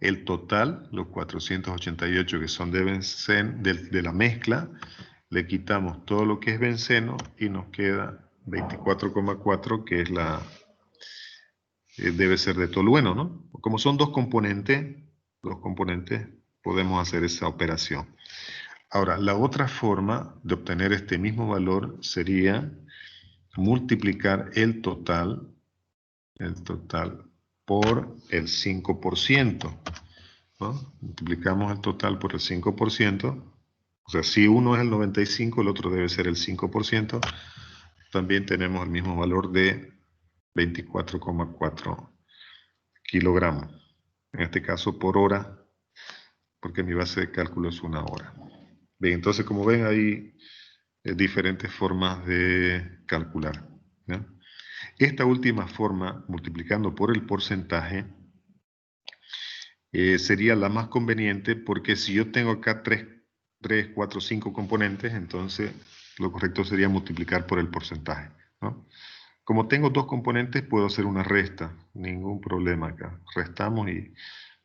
el total, los 488 que son de benceno, de la mezcla, le quitamos todo lo que es benceno y nos queda 24,4 que es debe ser de tolueno, ¿no? Como son dos componentes, podemos hacer esa operación. Ahora, la otra forma de obtener este mismo valor sería multiplicar el total por el 5%, ¿no? Multiplicamos el total por el 5%, o sea, si uno es el 95, el otro debe ser el 5%, también tenemos el mismo valor de 24,4 kilogramos. En este caso por hora, porque mi base de cálculo es una hora. Bien, entonces como ven hay diferentes formas de calcular, ¿no? Esta última forma, multiplicando por el porcentaje, sería la más conveniente porque si yo tengo acá 3, 4, 5 componentes, entonces lo correcto sería multiplicar por el porcentaje, ¿no? Como tengo dos componentes, puedo hacer una resta, ningún problema acá. Restamos y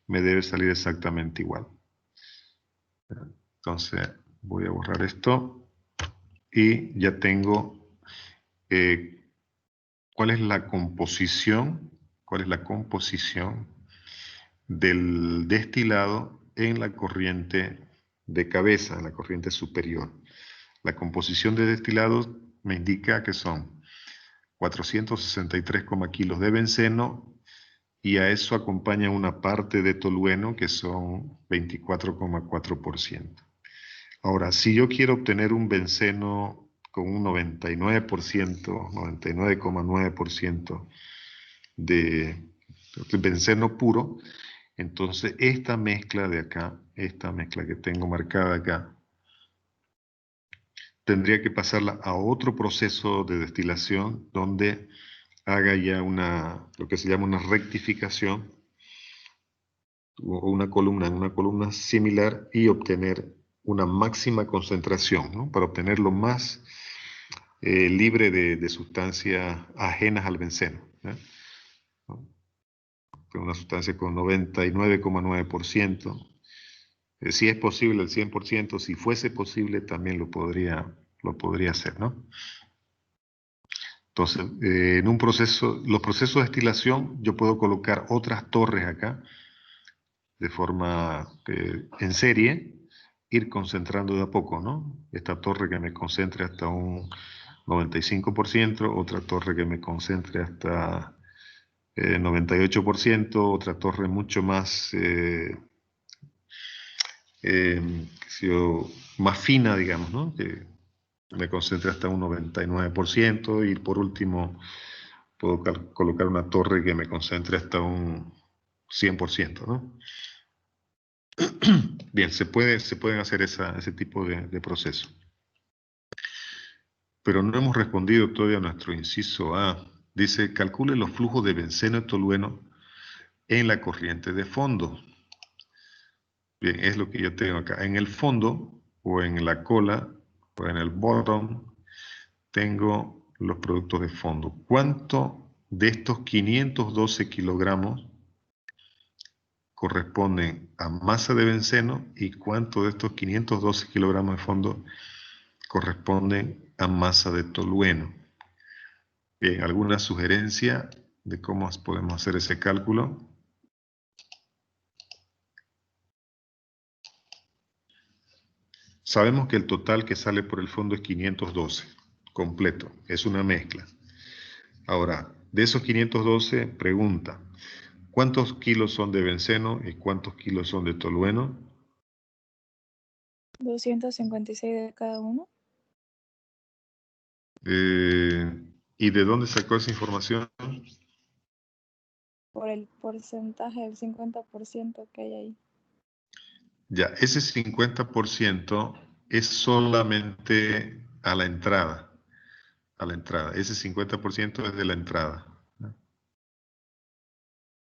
me debe salir exactamente igual. Entonces voy a borrar esto y ya tengo cuál es la composición del destilado en la corriente de cabeza, en la corriente superior. La composición de destilados me indica que son 463 kilos de benceno y a eso acompaña una parte de tolueno que son 24,4%. Ahora, si yo quiero obtener un benceno con un 99%, 99,9% de benceno puro, entonces esta mezcla de acá, esta mezcla que tengo marcada acá, tendría que pasarla a otro proceso de destilación donde haga ya lo que se llama una rectificación o una columna similar y obtener una máxima concentración, ¿no? Para obtener lo más libre de sustancias ajenas al benceno, ¿no? Una sustancia con 99,9%. Si es posible el 100%, si fuese posible también lo podría hacer, ¿no? Entonces, en un proceso, los procesos de destilación, yo puedo colocar otras torres acá, de forma en serie, ir concentrando de a poco, ¿no? Esta torre que me concentre hasta un 95%, otra torre que me concentre hasta 98%, otra torre mucho más, más fina, digamos, ¿no? Que me concentre hasta un 99% y por último puedo colocar una torre que me concentre hasta un 100%, ¿no? Bien, se pueden hacer ese tipo de proceso. Pero no hemos respondido todavía a nuestro inciso A. Dice, calcule los flujos de benceno y tolueno en la corriente de fondo. Bien, es lo que yo tengo acá. En el fondo, o en la cola, o en el bottom, tengo los productos de fondo. ¿Cuánto de estos 512 kilogramos corresponden a masa de benceno y cuánto de estos 512 kilogramos de fondo corresponden a masa de tolueno? Bien, ¿alguna sugerencia de cómo podemos hacer ese cálculo? Sabemos que el total que sale por el fondo es 512, completo, es una mezcla. Ahora, de esos 512, pregunta, ¿cuántos kilos son de benceno y cuántos kilos son de tolueno? 256 de cada uno. ¿Y de dónde sacó esa información? Por el porcentaje del 50% que hay ahí. Ya, ese 50% es solamente a la entrada. A la entrada. Ese 50% es de la entrada. ¿No?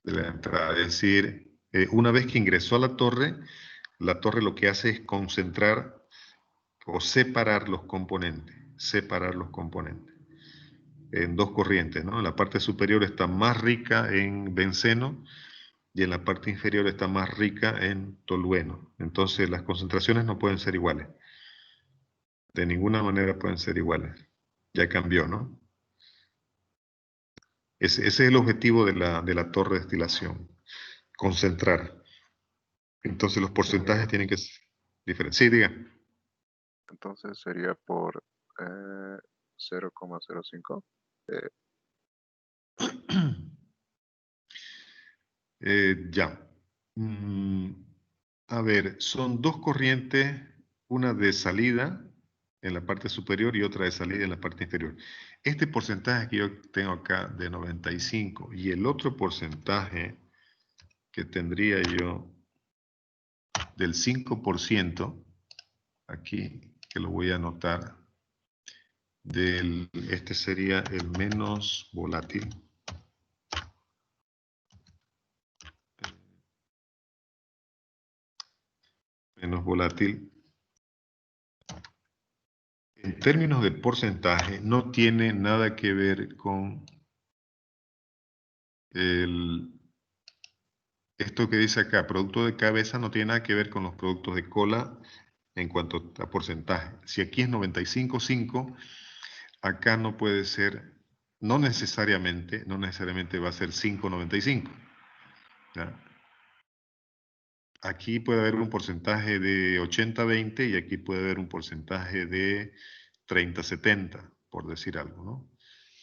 De la entrada. Es decir, una vez que ingresó a la torre lo que hace es concentrar o separar los componentes. Separar los componentes. en dos corrientes, ¿no? En la parte superior está más rica en benceno y en la parte inferior está más rica en tolueno. Entonces las concentraciones no pueden ser iguales. De ninguna manera pueden ser iguales. Ya cambió, ¿no? Ese es el objetivo de la torre de destilación. Concentrar. Entonces los porcentajes tienen que ser diferentes. Sí, diga. Entonces sería por 0,05. Ya. A ver, son dos corrientes, una de salida en la parte superior y otra de salida en la parte inferior. Este porcentaje que yo tengo acá de 95 y el otro porcentaje que tendría yo del 5%, aquí que lo voy a anotar, este sería el menos volátil. Menos volátil. En términos de porcentaje, no tiene nada que ver con esto que dice acá, producto de cabeza, no tiene nada que ver con los productos de cola en cuanto a porcentaje. Si aquí es 95,5, acá no puede ser, no necesariamente va a ser 5,95. ¿Ya? Aquí puede haber un porcentaje de 80-20 y aquí puede haber un porcentaje de 30-70, por decir algo, ¿no?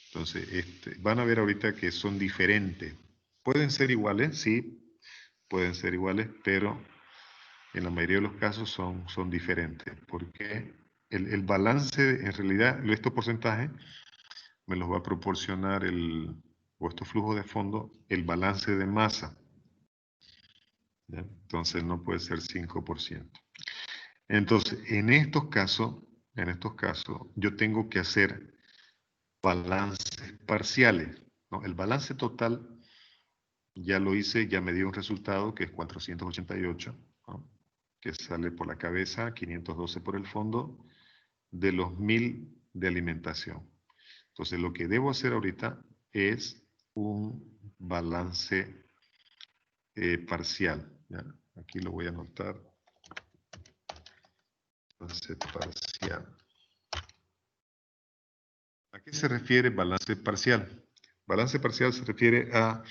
Entonces, van a ver ahorita que son diferentes. Pueden ser iguales, sí, pueden ser iguales, pero en la mayoría de los casos son diferentes, porque el balance, en realidad, estos porcentajes me los va a proporcionar o estos flujos de fondo, el balance de masa. ¿Ya? Entonces no puede ser 5%. Entonces, en estos casos, yo tengo que hacer balances parciales, ¿no? El balance total ya lo hice, ya me dio un resultado que es 488, ¿no? Que sale por la cabeza, 512 por el fondo, de los 1000 de alimentación. Entonces, lo que debo hacer ahorita es un balance parcial, ¿ya? Aquí lo voy a anotar. Balance parcial. ¿A qué se refiere balance parcial? Balance parcial se refiere a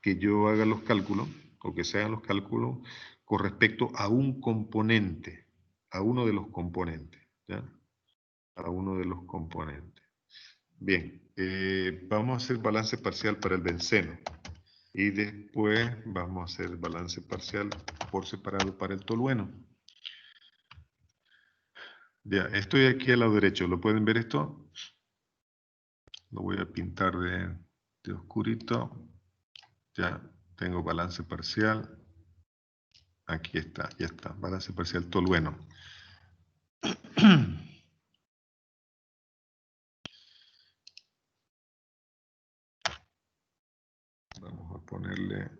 que yo haga los cálculos, o que se hagan los cálculos con respecto a un componente, a uno de los componentes, ¿ya? A uno de los componentes. Bien, vamos a hacer balance parcial para el benceno. Y después vamos a hacer balance parcial por separado para el tolueno. Ya, estoy aquí al lado derecho. ¿Lo pueden ver esto? Lo voy a pintar de oscurito. Ya tengo balance parcial. Aquí está, ya está. Balance parcial tolueno. Vamos a ponerle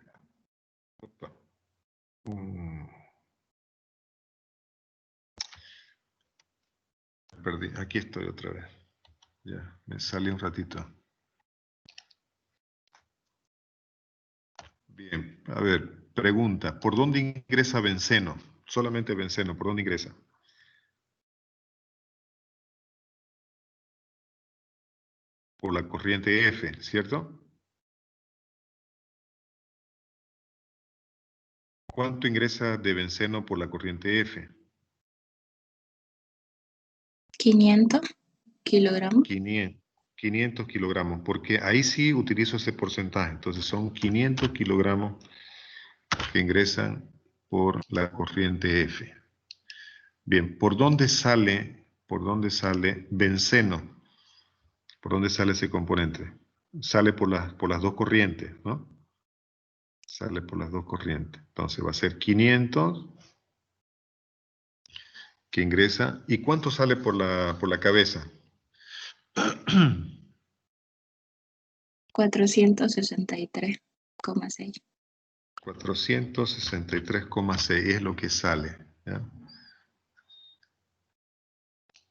perdí, aquí estoy otra vez. Ya, me sale un ratito. Bien, a ver, pregunta. ¿Por dónde ingresa benceno? Solamente benceno, ¿por dónde ingresa? Por la corriente F, ¿cierto? ¿Cuánto ingresa de benceno por la corriente F? 500 kilogramos. 500 kilogramos, porque ahí sí utilizo ese porcentaje. Entonces son 500 kilogramos que ingresan por la corriente F. Bien, ¿por dónde sale benceno? ¿Por dónde sale ese componente? Sale por las dos corrientes, ¿no? Sale por las dos corrientes. Entonces va a ser 500 que ingresa. ¿Y cuánto sale por la cabeza? 463,6. 463,6 es lo que sale, ¿ya?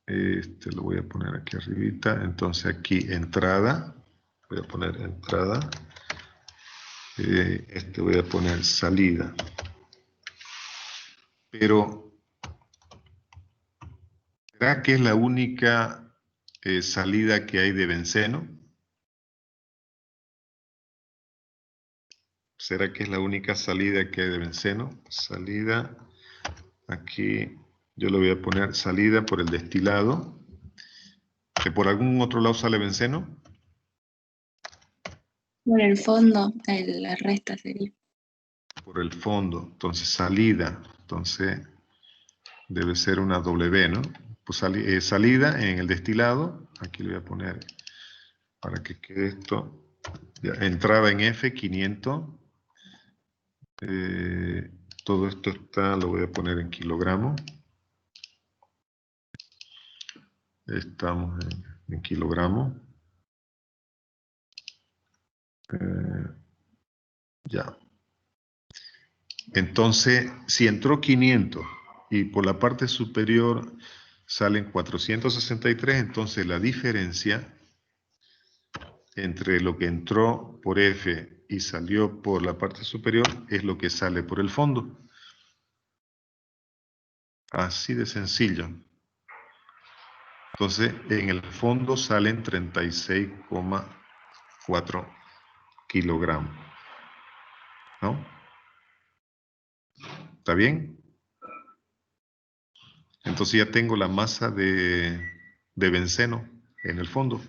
Este lo voy a poner aquí arribita. Entonces aquí entrada. Voy a poner entrada. Este voy a poner salida. Pero, ¿será que es la única salida que hay de benceno? ¿Será que es la única salida que hay de benceno? Salida, aquí yo le voy a poner salida por el destilado. ¿Que por algún otro lado sale benceno? Por el fondo, la resta sería. Por el fondo, entonces salida, entonces debe ser una W, ¿no? Pues salida en el destilado, aquí le voy a poner para que quede esto, ya, entrada en F, 500, todo esto está, lo voy a poner en kilogramos, estamos en kilogramos, ya. Entonces, si entró 500 y por la parte superior salen 463, entonces la diferencia entre lo que entró por F y salió por la parte superior es lo que sale por el fondo. Así de sencillo. Entonces, en el fondo salen 36,4 kilogramos. ¿No? ¿Está bien? Entonces ya tengo la masa de benceno en el fondo.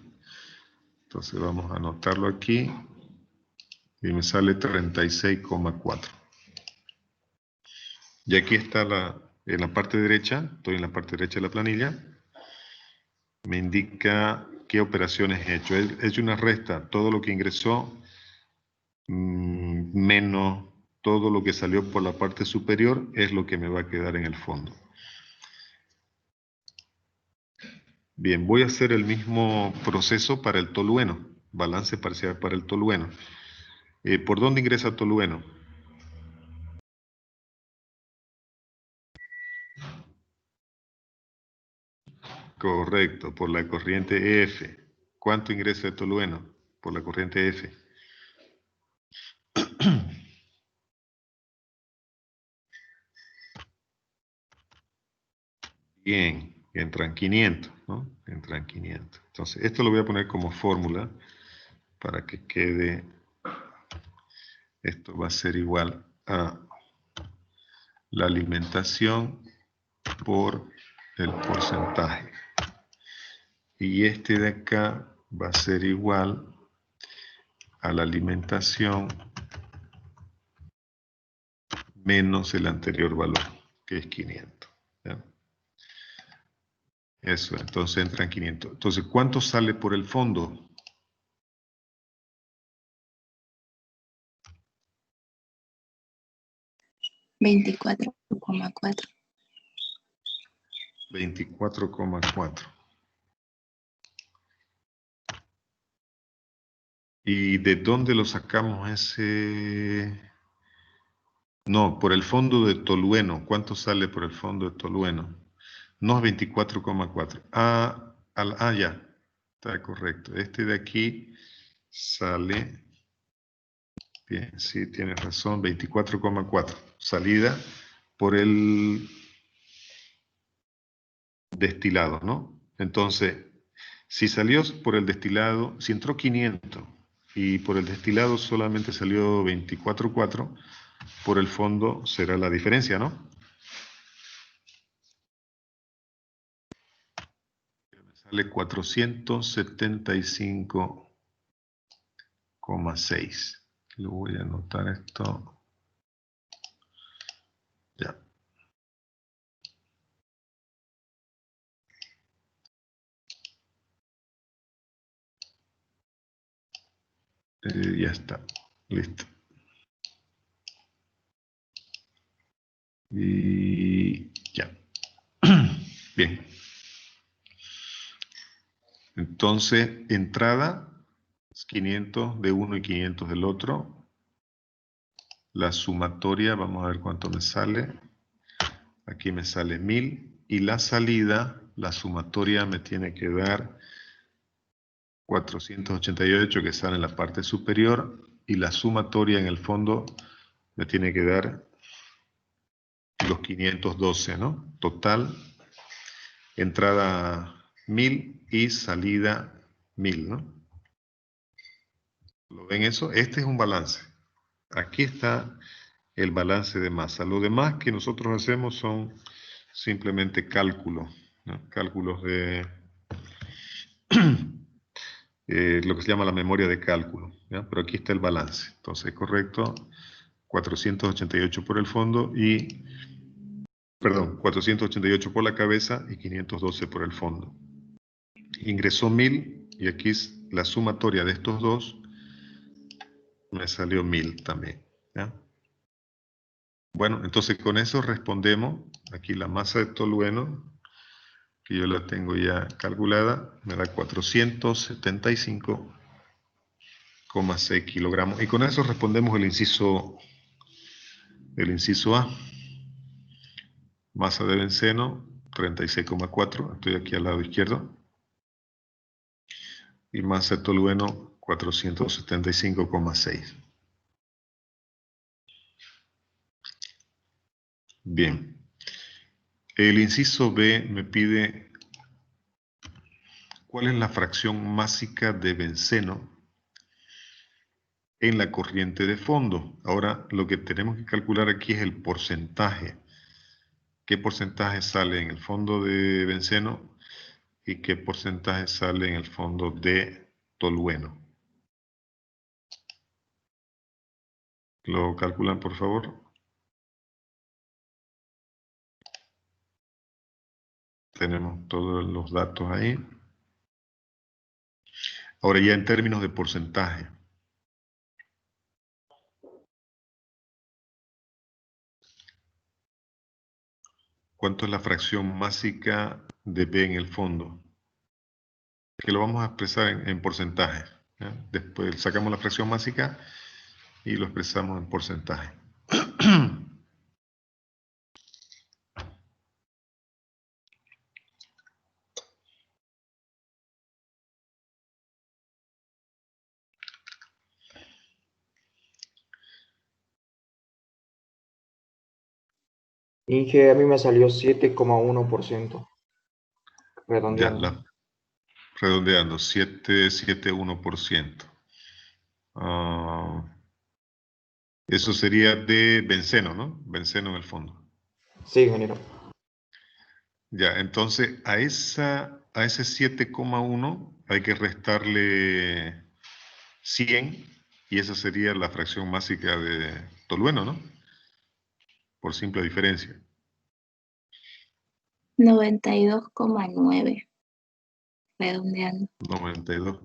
Entonces vamos a anotarlo aquí y me sale 36,4. Y aquí está en la parte derecha, estoy en la parte derecha de la planilla, me indica qué operaciones he hecho. He hecho una resta, todo lo que ingresó menos todo lo que salió por la parte superior es lo que me va a quedar en el fondo. Bien, voy a hacer el mismo proceso para el tolueno, balance parcial para el tolueno. ¿Por dónde ingresa tolueno? Correcto, por la corriente F. ¿Cuánto ingresa de tolueno? Por la corriente F. Bien, entran 500, ¿no? Entran 500. Entonces, esto lo voy a poner como fórmula para que quede, esto va a ser igual a la alimentación por el porcentaje. Y este de acá va a ser igual a la alimentación menos el anterior valor, que es 500. ¿Ya? Eso, entonces entran 500. Entonces, ¿cuánto sale por el fondo? $24,4. 24,4. ¿Y de dónde lo sacamos ese? No, por el fondo de tolueno. ¿Cuánto sale por el fondo de tolueno? No es 24,4. Ya. Está correcto. Este de aquí sale, bien, sí, tienes razón, 24,4. Salida por el destilado, ¿no? Entonces, si salió por el destilado, si entró 500 y por el destilado solamente salió 24,4, por el fondo será la diferencia, ¿no? Me sale 475,6. Lo voy a anotar esto. Ya. Ya está. Listo. Y ya. Bien. Entonces, entrada, 500 de uno y 500 del otro. La sumatoria, vamos a ver cuánto me sale. Aquí me sale 1000. Y la salida la sumatoria me tiene que dar 488 que sale en la parte superior y la sumatoria en el fondo me tiene que dar los 512, ¿no? Total, entrada 1000 y salida 1000, ¿no? ¿Lo ven eso? Este es un balance. Aquí está el balance de masa. Lo demás que nosotros hacemos son simplemente cálculos, ¿no? Cálculos de lo que se llama la memoria de cálculo, ¿ya? Pero aquí está el balance. Entonces, correcto, 488 por el fondo y, perdón, 488 por la cabeza y 512 por el fondo. Ingresó 1000 y aquí la sumatoria de estos dos me salió 1000 también, ¿ya? Bueno, entonces con eso respondemos. Aquí la masa de tolueno, que yo la tengo ya calculada, me da 475,6 kilogramos. Y con eso respondemos el inciso A. Masa de benceno, 36,4. Estoy aquí al lado izquierdo. Y masa de tolueno, 475,6. Bien. El inciso B me pide cuál es la fracción másica de benceno en la corriente de fondo. Ahora lo que tenemos que calcular aquí es el porcentaje. ¿Qué porcentaje sale en el fondo de benceno y qué porcentaje sale en el fondo de tolueno? ¿Lo calculan, por favor? Tenemos todos los datos ahí. Ahora ya en términos de porcentaje. ¿Cuánto es la fracción másica de B en el fondo? Que lo vamos a expresar en porcentaje, ¿ya? Después sacamos la fracción másica y lo expresamos en porcentaje. Inge, a mí me salió 7,1%. Ya, Redondeando. redondeando, 7,1%. Eso sería de benceno, ¿no? Benceno en el fondo. Sí, ingeniero. Ya, entonces a ese 7,1 hay que restarle 100 y esa sería la fracción másica de tolueno, ¿no? Por simple diferencia. 92,9. Redondeando. 92,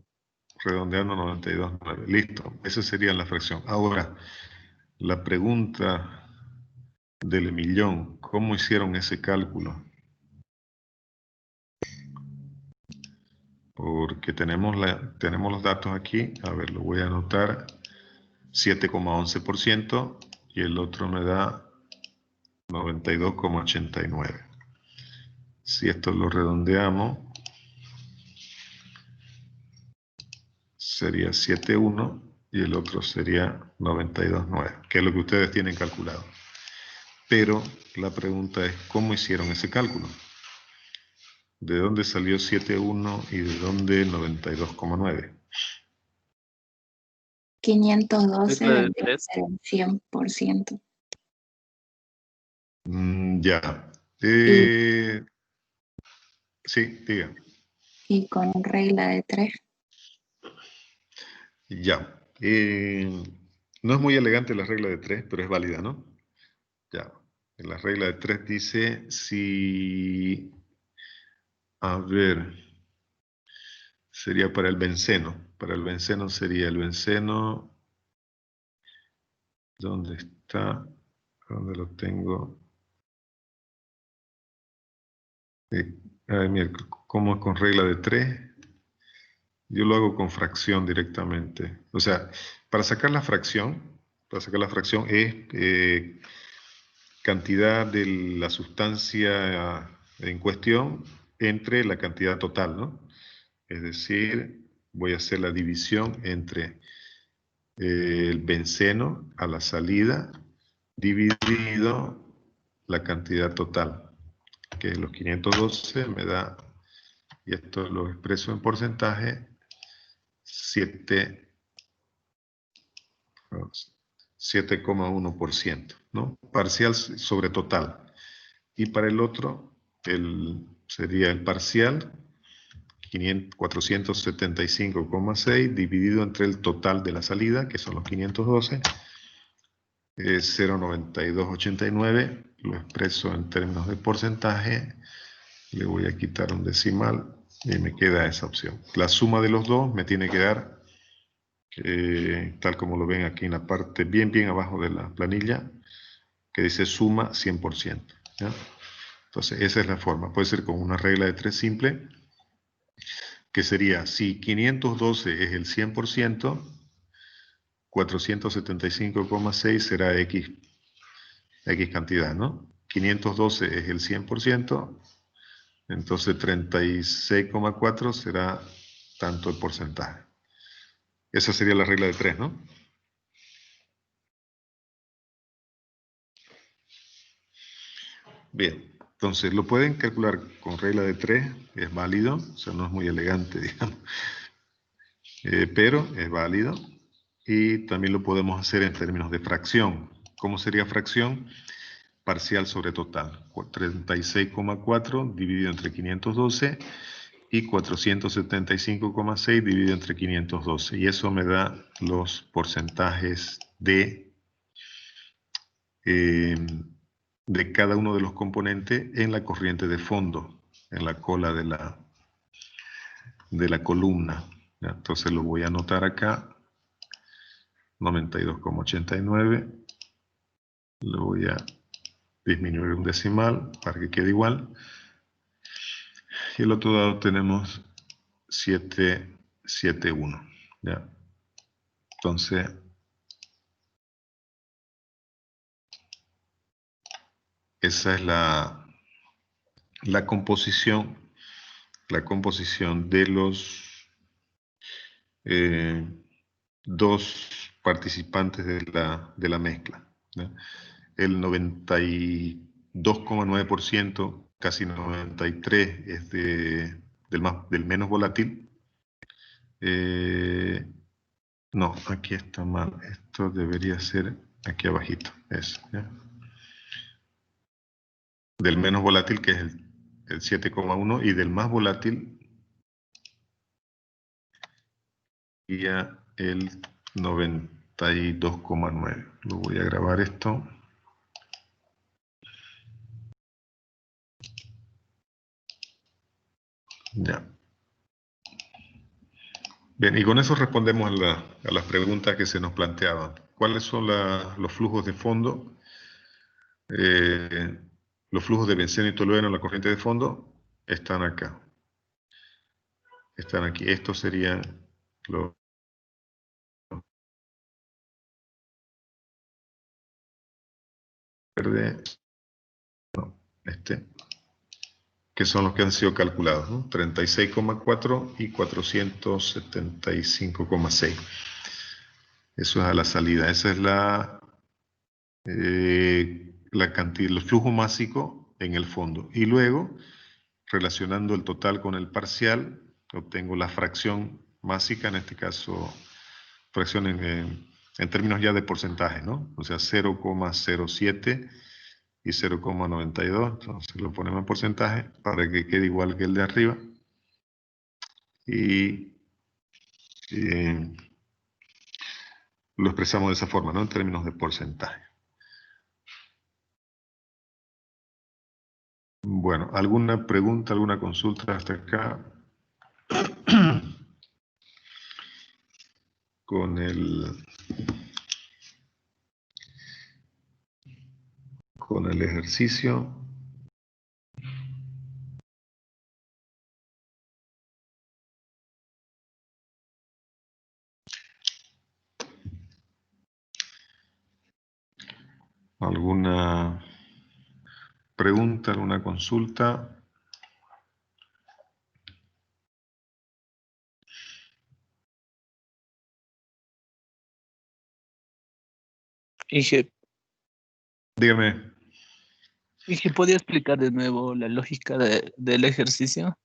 redondeando 92,9. Listo, esa sería la fracción. Ahora, la pregunta del millón, ¿cómo hicieron ese cálculo? Porque tenemos los datos aquí. A ver, lo voy a anotar. 7,11% y el otro me da 92,89. Si esto lo redondeamos, sería 7,1 y el otro sería 92,9, que es lo que ustedes tienen calculado. Pero la pregunta es, ¿cómo hicieron ese cálculo? ¿De dónde salió 7,1 y de dónde 92,9? 512 Regla de vendría a 3. ser el 100%. Ya. Sí, diga. Y con regla de 3. Ya. No es muy elegante la regla de 3, pero es válida, ¿no? Ya. En la regla de 3 dice si... A ver... Sería para el benceno. Para el benceno sería el benceno... ¿Dónde está? ¿Dónde lo tengo? Mira, ¿cómo es con regla de 3? Yo lo hago con fracción directamente. O sea, para sacar la fracción es cantidad de la sustancia en cuestión entre la cantidad total, ¿no? Es decir, voy a hacer la división entre el benceno a la salida dividido la cantidad total, que es los 512 me da, y esto lo expreso en porcentaje, 7,1%, ¿no? Parcial sobre total. Y para el otro, sería el parcial, 475,6 dividido entre el total de la salida, que son los 512, 0,9289, lo expreso en términos de porcentaje, le voy a quitar un decimal y me queda esa opción. La suma de los dos me tiene que dar, tal como lo ven aquí en la parte bien abajo de la planilla, que dice suma 100%, ¿ya? Entonces esa es la forma, puede ser con una regla de 3 simple, que sería, si 512 es el 100%, 475,6 será X cantidad, ¿no? 512 es el 100%, entonces 36,4 será tanto el porcentaje. Esa sería la regla de 3, ¿no? Bien, entonces lo pueden calcular con regla de 3, es válido, o sea, no es muy elegante, digamos, pero es válido. Y también lo podemos hacer en términos de fracción. ¿Cómo sería fracción? Parcial sobre total. 36,4 dividido entre 512 y 475,6 dividido entre 512. Y eso me da los porcentajes de cada uno de los componentes en la corriente de fondo, en la cola de la columna. ¿Ya? Entonces lo voy a anotar acá. 92,89. Lo voy a disminuir un decimal para que quede igual. Y el otro lado tenemos 771. ¿Ya? Entonces, esa es la composición de los dos participantes de la mezcla, ¿ya? El 92,9%, casi 93%, es del menos volátil. No, aquí está mal. Esto debería ser aquí abajito. Eso, ¿ya? Del menos volátil, que es el 7,1, y del más volátil, y el 92,9. Lo voy a grabar esto. Ya. Bien, y con eso respondemos a las preguntas que se nos planteaban. ¿Cuáles son los flujos de fondo? Los flujos de benceno y tolueno en la corriente de fondo están acá. Están aquí. Estos serían los verdes, no, que son los que han sido calculados, ¿no? 36,4 y 475,6. Eso es a la salida. Esa es la cantidad, el flujo másico en el fondo. Y luego, relacionando el total con el parcial, obtengo la fracción másica, en este caso, fracción en términos ya de porcentaje, ¿no? O sea, 0,07 y 0,92. Entonces lo ponemos en porcentaje para que quede igual que el de arriba. Y lo expresamos de esa forma, ¿no? En términos de porcentaje. Bueno, ¿alguna pregunta, alguna consulta hasta acá? Con el ejercicio. ¿Alguna pregunta, alguna consulta? Inge, Dígame. ¿podría explicar de nuevo la lógica del ejercicio?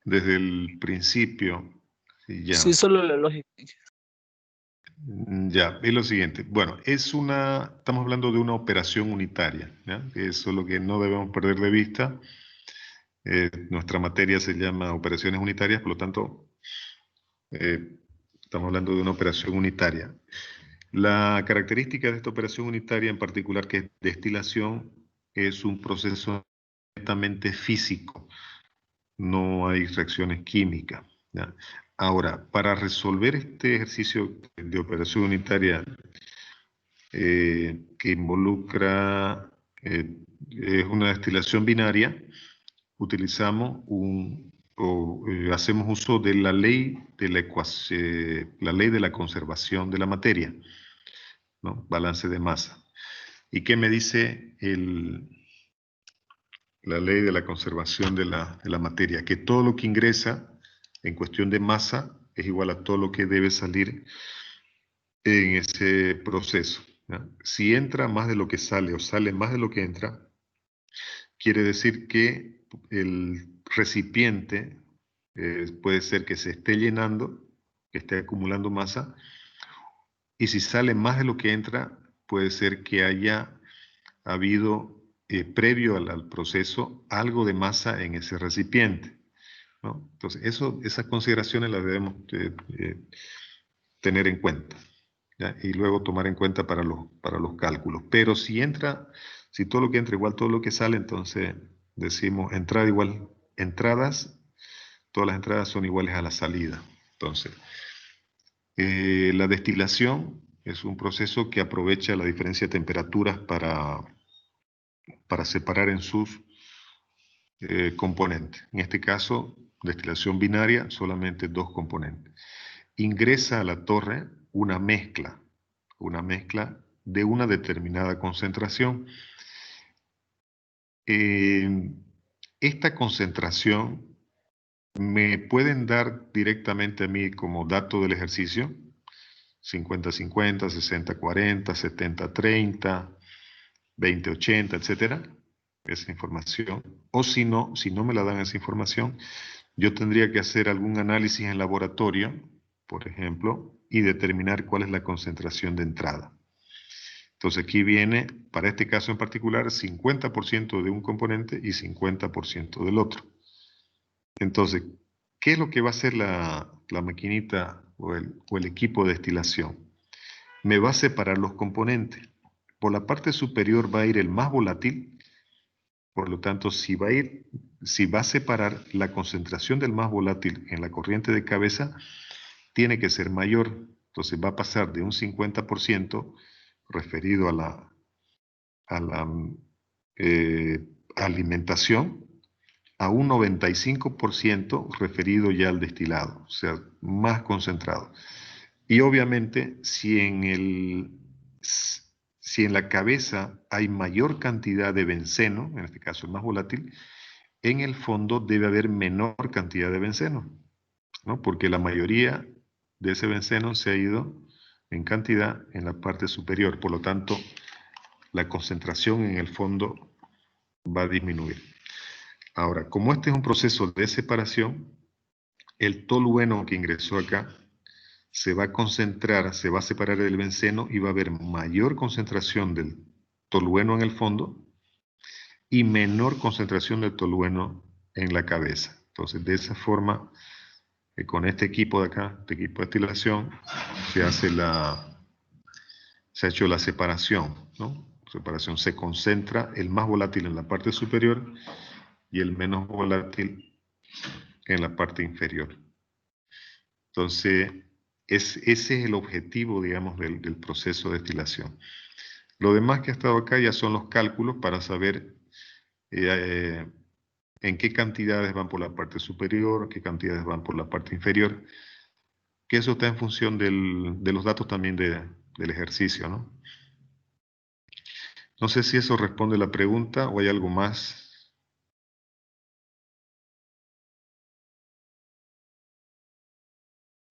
Desde el principio, sí, Sí, ya. solo la lógica. Ya, es lo siguiente. Bueno, estamos hablando de una operación unitaria, ¿ya? Eso es lo que no debemos perder de vista. Nuestra materia se llama operaciones unitarias, por lo tanto, estamos hablando de una operación unitaria. La característica de esta operación unitaria en particular, que es destilación, es un proceso netamente físico. No hay reacciones químicas, ¿ya? Ahora, para resolver este ejercicio de operación unitaria que involucra, es una destilación binaria, hacemos uso de la ley de la ley de la conservación de la materia, ¿no? Balance de masa. ¿Y qué me dice la ley de la conservación de la materia? Que todo lo que ingresa en cuestión de masa es igual a todo lo que debe salir en ese proceso, ¿ya? Si entra más de lo que sale o sale más de lo que entra, quiere decir que el recipiente puede ser que se esté llenando, que esté acumulando masa, y si sale más de lo que entra, puede ser que haya habido, previo al proceso, algo de masa en ese recipiente, ¿no? Entonces, esas consideraciones las debemos tener en cuenta, ¿ya? Y luego tomar en cuenta para los cálculos. Pero si todo lo que entra igual todo lo que sale, entonces decimos entrada igual entradas, todas las entradas son iguales a la salida. Entonces, la destilación es un proceso que aprovecha la diferencia de temperaturas para separar en sus componentes. En este caso, destilación binaria, solamente dos componentes. Ingresa a la torre una mezcla de una determinada concentración. Esta concentración me pueden dar directamente a mí como dato del ejercicio, 50-50, 60-40, 70-30, 20-80, etcétera, esa información. O si no me la dan esa información, yo tendría que hacer algún análisis en laboratorio, por ejemplo, y determinar cuál es la concentración de entrada. Entonces aquí viene, para este caso en particular, 50% de un componente y 50% del otro. Entonces, ¿qué es lo que va a hacer la maquinita o el equipo de destilación? Me va a separar los componentes. Por la parte superior va a ir el más volátil, por lo tanto, si va a separar la concentración del más volátil en la corriente de cabeza, tiene que ser mayor. Entonces va a pasar de un 50% referido a la alimentación a un 95% referido ya al destilado, o sea, más concentrado. Y obviamente, si en la cabeza hay mayor cantidad de benceno, en este caso el más volátil, en el fondo debe haber menor cantidad de benceno, ¿no? Porque la mayoría de ese benceno se ha ido en cantidad en la parte superior, por lo tanto, la concentración en el fondo va a disminuir. Ahora, como este es un proceso de separación, el tolueno que ingresó acá se va a concentrar, se va a separar del benceno y va a haber mayor concentración del tolueno en el fondo y menor concentración del tolueno en la cabeza. Entonces, de esa forma, con este equipo de acá, este equipo de destilación, se ha hecho la separación, ¿no? Separación, se concentra el más volátil en la parte superior y el menos volátil en la parte inferior. Entonces, ese es el objetivo, digamos, del proceso de destilación. Lo demás que ha estado acá ya son los cálculos para saber en qué cantidades van por la parte superior, qué cantidades van por la parte inferior, que eso está en función de los datos también del ejercicio, ¿no? No sé si eso responde la pregunta o hay algo más.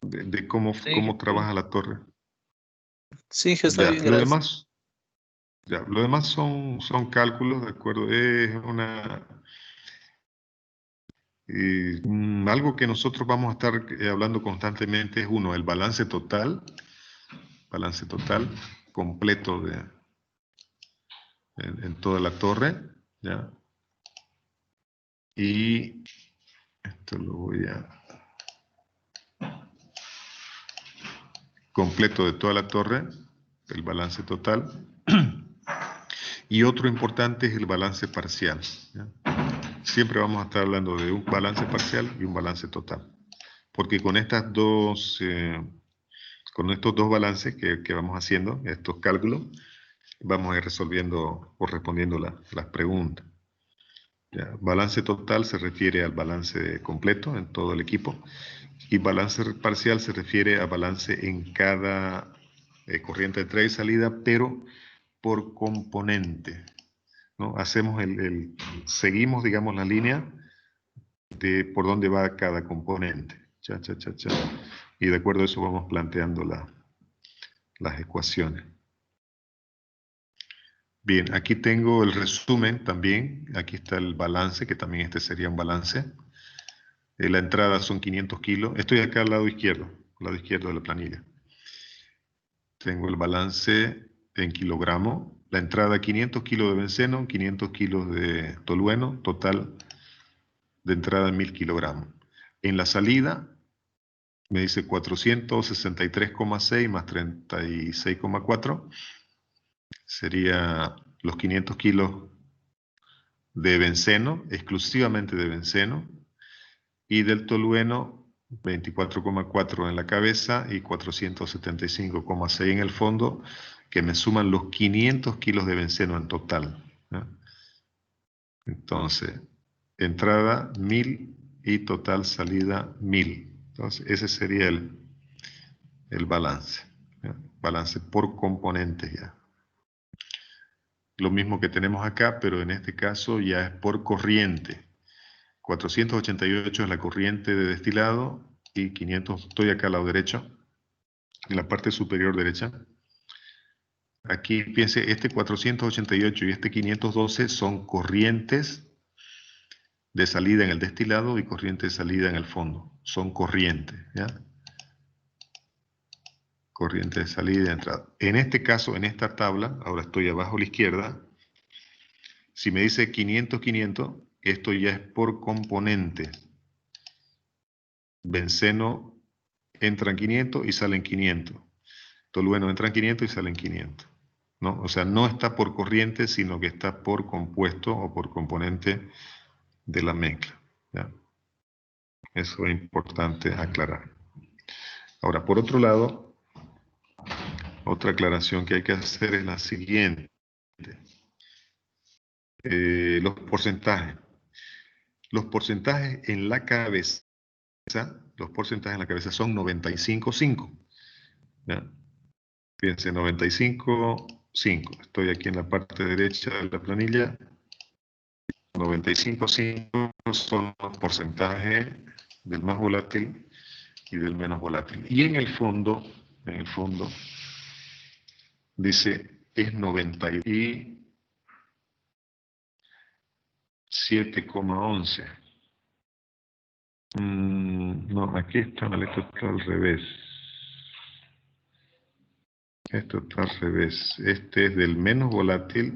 De cómo Sí, trabaja la torre. Sí, está Ya, bien, lo gracias. demás, lo demás son cálculos, ¿de acuerdo? Es algo que nosotros vamos a estar hablando constantemente es uno, el balance total completo en toda la torre, ¿ya? Y esto lo voy a... completo de toda la torre, el balance total. Y otro importante es el balance parcial, ¿ya? Siempre vamos a estar hablando de un balance parcial y un balance total. Porque con estas dos... con estos dos balances que vamos haciendo, estos cálculos, vamos a ir resolviendo o respondiendo las preguntas. Ya, balance total se refiere al balance completo en todo el equipo y balance parcial se refiere a balance en cada corriente de entrada y salida, pero por componente, ¿no? Hacemos seguimos, digamos, la línea de por dónde va cada componente. Y de acuerdo a eso vamos planteando las ecuaciones. Bien, aquí tengo el resumen también. Aquí está el balance, que también este sería un balance. La entrada son 500 kilos. Estoy acá al lado izquierdo de la planilla. Tengo el balance en kilogramos. La entrada 500 kilos de benceno, 500 kilos de tolueno, total de entrada 1000 kilogramos. En la salida me dice 463,6 más 36,4. Sería los 500 kilos de benceno, exclusivamente de benceno, y del tolueno 24,4 en la cabeza y 475,6 en el fondo, que me suman los 500 kilos de benceno en total, ¿no? Entonces, entrada 1000 y total salida 1000. Entonces, ese sería el balance, ¿no? Balance por componentes ya. Lo mismo que tenemos acá, pero en este caso ya es por corriente. 488 es la corriente de destilado y 500, estoy acá al lado derecho, en la parte superior derecha. Aquí piense, este 488 y este 512 son corrientes de salida en el destilado y corriente de salida en el fondo. Son corrientes, ¿ya? Corriente de salida y de entrada. En este caso, en esta tabla, ahora estoy abajo a la izquierda, si me dice 500, 500, esto ya es por componente. Benceno entran 500 y salen 500. Tolueno entran 500 y salen 500. ¿No? O sea, no está por corriente, sino que está por compuesto o por componente de la mezcla, ¿ya? Eso es importante aclarar. Ahora, por otro lado, otra aclaración que hay que hacer es la siguiente. Los porcentajes. Los porcentajes en la cabeza, son 95,5. ¿Ya? Fíjense, 95,5. Estoy aquí en la parte derecha de la planilla. 95,5 son los porcentajes del más volátil y del menos volátil. Y en el fondo, dice es 97,11. No, aquí está, esto está al revés. Esto está al revés. Este es del menos volátil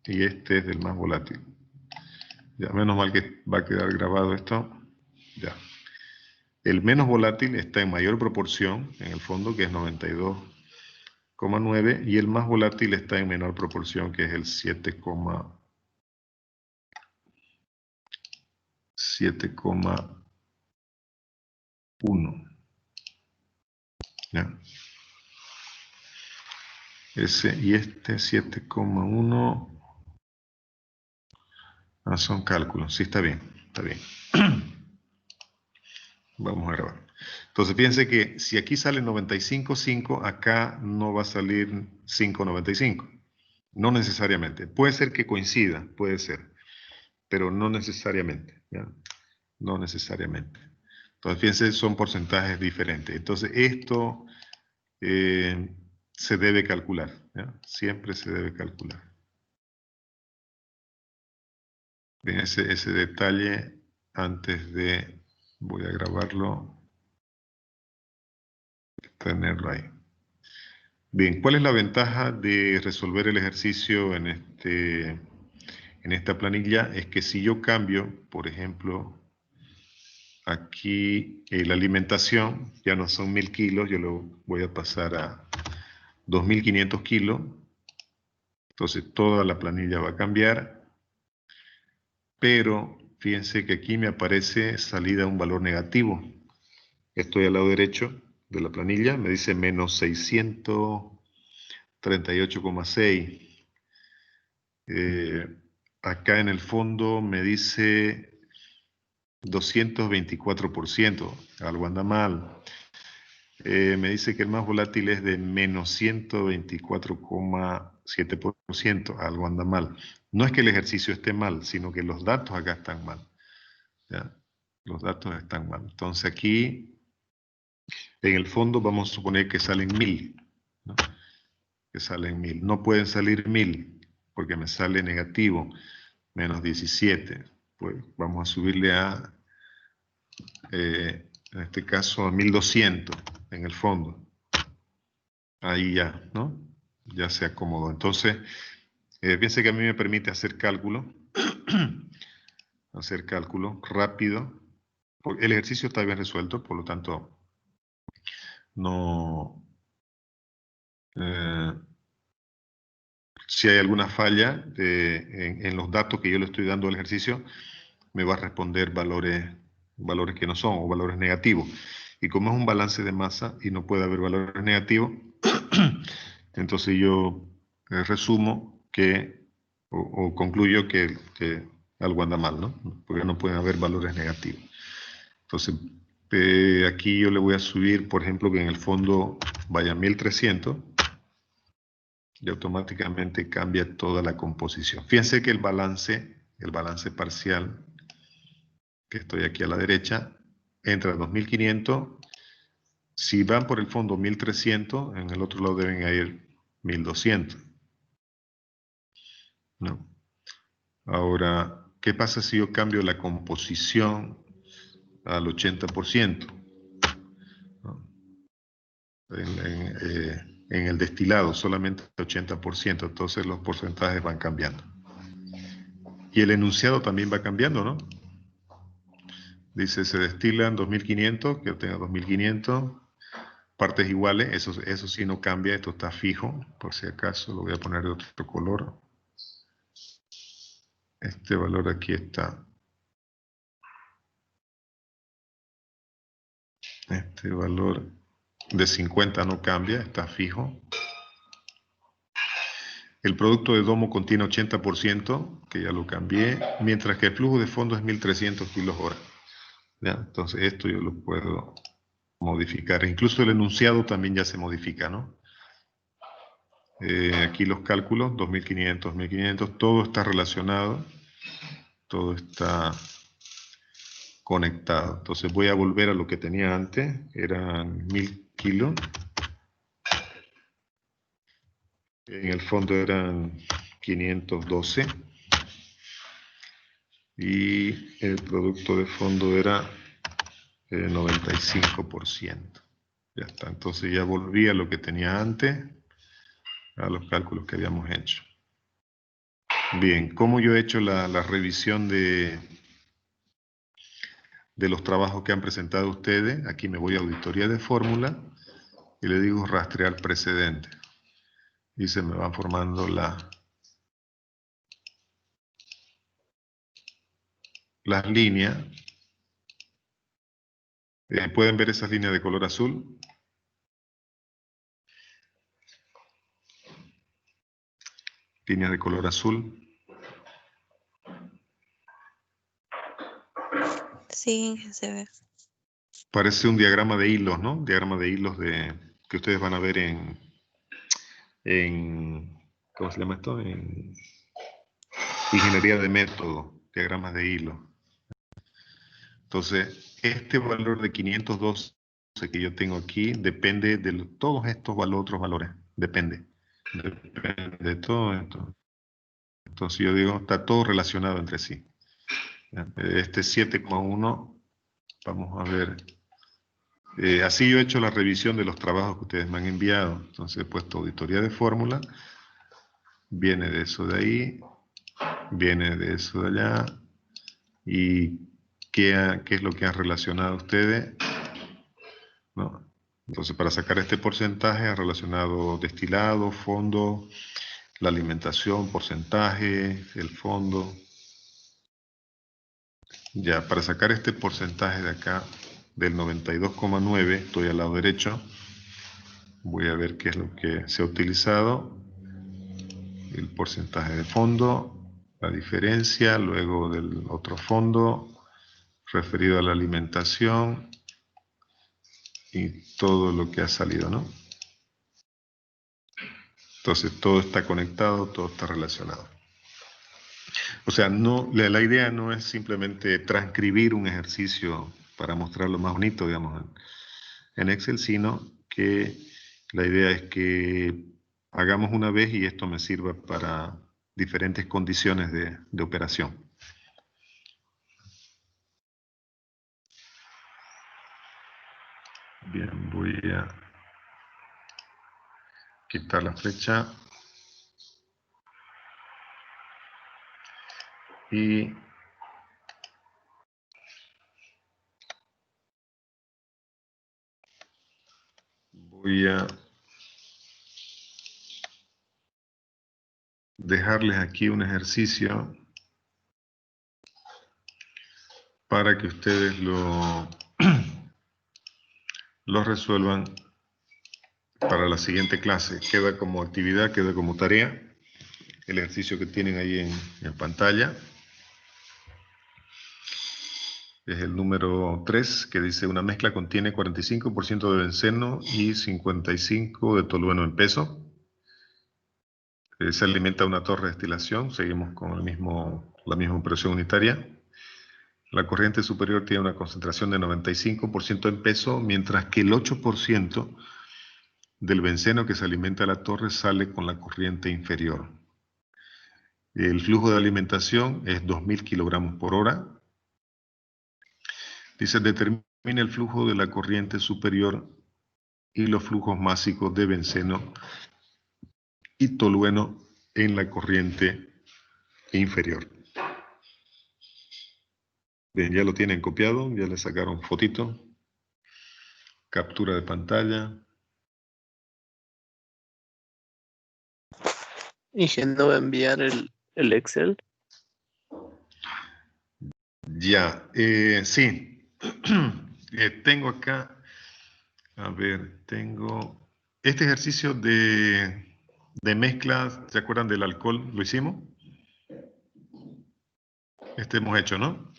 y este es del más volátil. Ya, menos mal que va a quedar grabado esto. Ya. El menos volátil está en mayor proporción, en el fondo, que es 92,9, y el más volátil está en menor proporción, que es el 7,1. ¿Ya? Ese y este 7,1 son cálculos. Sí, está bien, está bien. Vamos a grabar. Entonces, fíjense que si aquí sale 95,5, acá no va a salir 5,95. No necesariamente. Puede ser que coincida, puede ser, pero no necesariamente, ¿ya? No necesariamente. Entonces, fíjense, son porcentajes diferentes. Entonces, esto se debe calcular, ¿ya? Siempre se debe calcular. Bien, ese detalle, antes de, voy a grabarlo, tenerlo ahí. Bien, ¿cuál es la ventaja de resolver el ejercicio en esta planilla? Es que si yo cambio, por ejemplo, aquí la alimentación, ya no son 1000 kilos, yo lo voy a pasar a 2500 kilos. Entonces toda la planilla va a cambiar, pero fíjense que aquí me aparece salida un valor negativo. Estoy al lado derecho de la planilla, me dice menos 638,6. Acá en el fondo me dice 224%, algo anda mal. Me dice que el más volátil es de menos 124,7%, algo anda mal. No es que el ejercicio esté mal, sino que los datos acá están mal, ¿ya? Los datos están mal. Entonces aquí, en el fondo, vamos a suponer que salen 1000, ¿no? Que salen 1000. No pueden salir 1000, porque me sale negativo, menos 17. Pues vamos a subirle a, en este caso, a 1200 en el fondo. Ahí ya, ¿no? Ya se acomodó. Entonces, piense que a mí me permite hacer cálculo, rápido. Porque el ejercicio está bien resuelto, por lo tanto, no... si hay alguna falla en los datos que yo le estoy dando al ejercicio, me va a responder valores que no son, o valores negativos. Y como es un balance de masa y no puede haber valores negativos, entonces yo resumo que, o concluyo que algo anda mal, ¿no? Porque no pueden haber valores negativos. Entonces, aquí yo le voy a subir, por ejemplo, que en el fondo vaya 1300 y automáticamente cambia toda la composición. Fíjense que el balance parcial, que estoy aquí a la derecha, entra a 2500. Si van por el fondo 1300, en el otro lado deben ir 1200. ¿No? Ahora, ¿qué pasa si yo cambio la composición al 80%? ¿No? En el destilado, solamente 80%, entonces los porcentajes van cambiando. Y el enunciado también va cambiando, ¿no? Dice, se destilan 2500, que obtenga 2500, partes iguales, eso sí no cambia, esto está fijo, por si acaso, lo voy a poner de otro color. Este valor aquí está. Este valor de 50 no cambia, está fijo. El producto de domo contiene 80%, que ya lo cambié, mientras que el flujo de fondo es 1300 kilos hora. ¿Ya? Entonces esto yo lo puedo modificar. Incluso el enunciado también ya se modifica, ¿no? Aquí los cálculos, 2500, 1500, todo está relacionado, todo está conectado. Entonces voy a volver a lo que tenía antes, eran 1000 kilos. En el fondo eran 512. Y el producto de fondo era 95%. Ya está, entonces ya volví a lo que tenía antes, a los cálculos que habíamos hecho. Bien, ¿cómo yo he hecho la revisión de los trabajos que han presentado ustedes? Aquí me voy a auditoría de fórmula y le digo rastrear precedente. Y se me van formando las líneas. ¿Pueden ver esas líneas de color azul? Líneas de color azul. Sí, se ve. Parece un diagrama de hilos, ¿no? Diagrama de hilos que ustedes van a ver en ¿cómo se llama esto? En ingeniería de método, diagramas de hilo. Entonces, este valor de 512 que yo tengo aquí depende de todos estos otros valores. Depende. Depende de todo esto. Entonces yo digo, está todo relacionado entre sí. Este 7,1, vamos a ver. Así yo he hecho la revisión de los trabajos que ustedes me han enviado. Entonces he puesto auditoría de fórmula. Viene de eso de ahí. Viene de eso de allá. ¿Y qué es lo que han relacionado ustedes? ¿No? Entonces, para sacar este porcentaje, han relacionado destilado, fondo, la alimentación, porcentaje, el fondo. Ya, para sacar este porcentaje de acá, del 92,9, estoy al lado derecho, voy a ver qué es lo que se ha utilizado. El porcentaje de fondo, la diferencia, luego del otro fondo, referido a la alimentación y todo lo que ha salido, ¿no? Entonces todo está conectado, todo está relacionado. O sea, no, la idea no es simplemente transcribir un ejercicio para mostrarlo más bonito, digamos, en Excel, sino que la idea es que hagamos una vez y esto me sirva para diferentes condiciones de operación. Bien, voy a quitar la flecha. Y voy a dejarles aquí un ejercicio para que ustedes lo resuelvan para la siguiente clase. Queda como actividad, queda como tarea el ejercicio que tienen ahí en pantalla. Es el número 3, que dice: una mezcla contiene 45% de benceno y 55% de tolueno en peso. Se alimenta una torre de destilación. Seguimos con la misma operación unitaria. La corriente superior tiene una concentración de 95% en peso, mientras que el 8% del benceno que se alimenta a la torre sale con la corriente inferior. El flujo de alimentación es 2.000 kilogramos por hora. Dice: determine el flujo de la corriente superior y los flujos másicos de benceno y tolueno en la corriente inferior. Bien, ya lo tienen copiado, ya le sacaron fotito, captura de pantalla. ¿No va a enviar el Excel? Ya, sí. Tengo acá, a ver, tengo este ejercicio de mezcla. ¿Se acuerdan del alcohol? ¿Lo hicimos? Este hemos hecho, ¿no?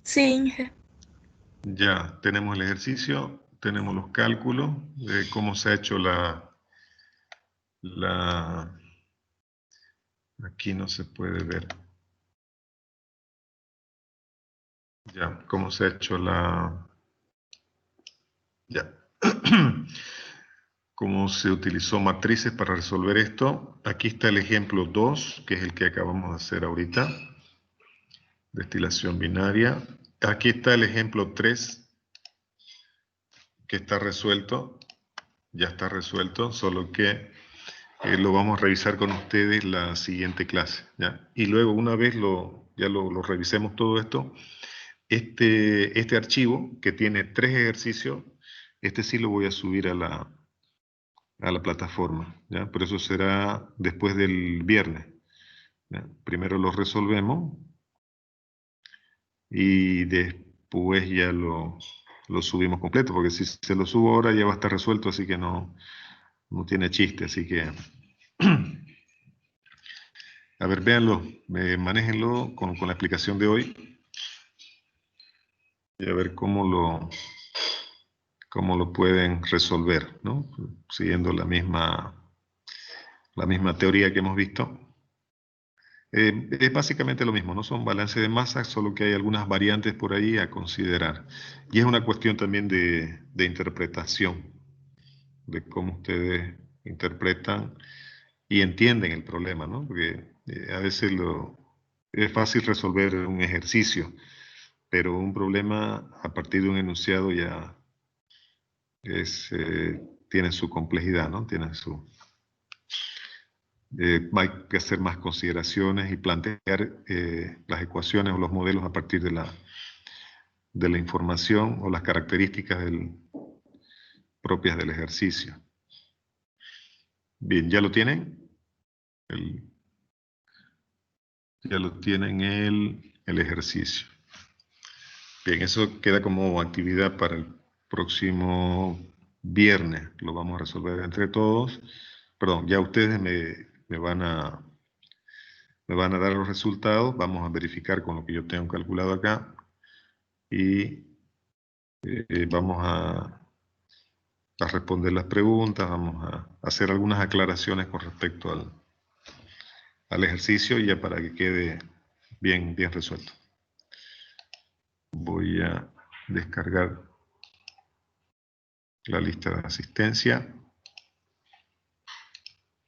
Sí, Inge. Ya, tenemos el ejercicio, tenemos los cálculos de cómo se ha hecho aquí no se puede ver. Ya, cómo se ha hecho ya. Cómo se utilizó matrices para resolver esto. Aquí está el ejemplo 2, que es el que acabamos de hacer ahorita. Destilación binaria. Aquí está el ejemplo 3, que está resuelto. Ya está resuelto, solo que lo vamos a revisar con ustedes la siguiente clase, ¿ya? Y luego, una vez ya lo revisemos todo esto, este archivo, que tiene 3 ejercicios, este sí lo voy a subir a la plataforma, ¿ya? Pero eso será después del viernes, ¿ya? Primero lo resolvemos y después ya lo subimos completo, porque si se lo subo ahora ya va a estar resuelto, así que no tiene chiste, así que a ver, véanlo, manéjenlo con la explicación de hoy y a ver cómo lo pueden resolver, ¿no? Siguiendo la misma teoría que hemos visto. Es básicamente lo mismo, ¿no? Son balances de masa, solo que hay algunas variantes por ahí a considerar. Y es una cuestión también de interpretación. de cómo ustedes interpretan y entienden el problema, ¿no? Porque a veces es fácil resolver un ejercicio, pero un problema a partir de un enunciado ya tiene su complejidad, ¿no? Tiene hay que hacer más consideraciones y plantear las ecuaciones o los modelos a partir de la información o las características propias del ejercicio. Bien, ¿ya lo tienen? Ya lo tienen el ejercicio. Bien, eso queda como actividad para el próximo viernes. Lo vamos a resolver entre todos. Perdón, ya ustedes me van a dar los resultados. Vamos a verificar con lo que yo tengo calculado acá. Y vamos a responder las preguntas. Vamos a hacer algunas aclaraciones con respecto al ejercicio, ya para que quede bien resuelto. Voy a descargar la lista de asistencia.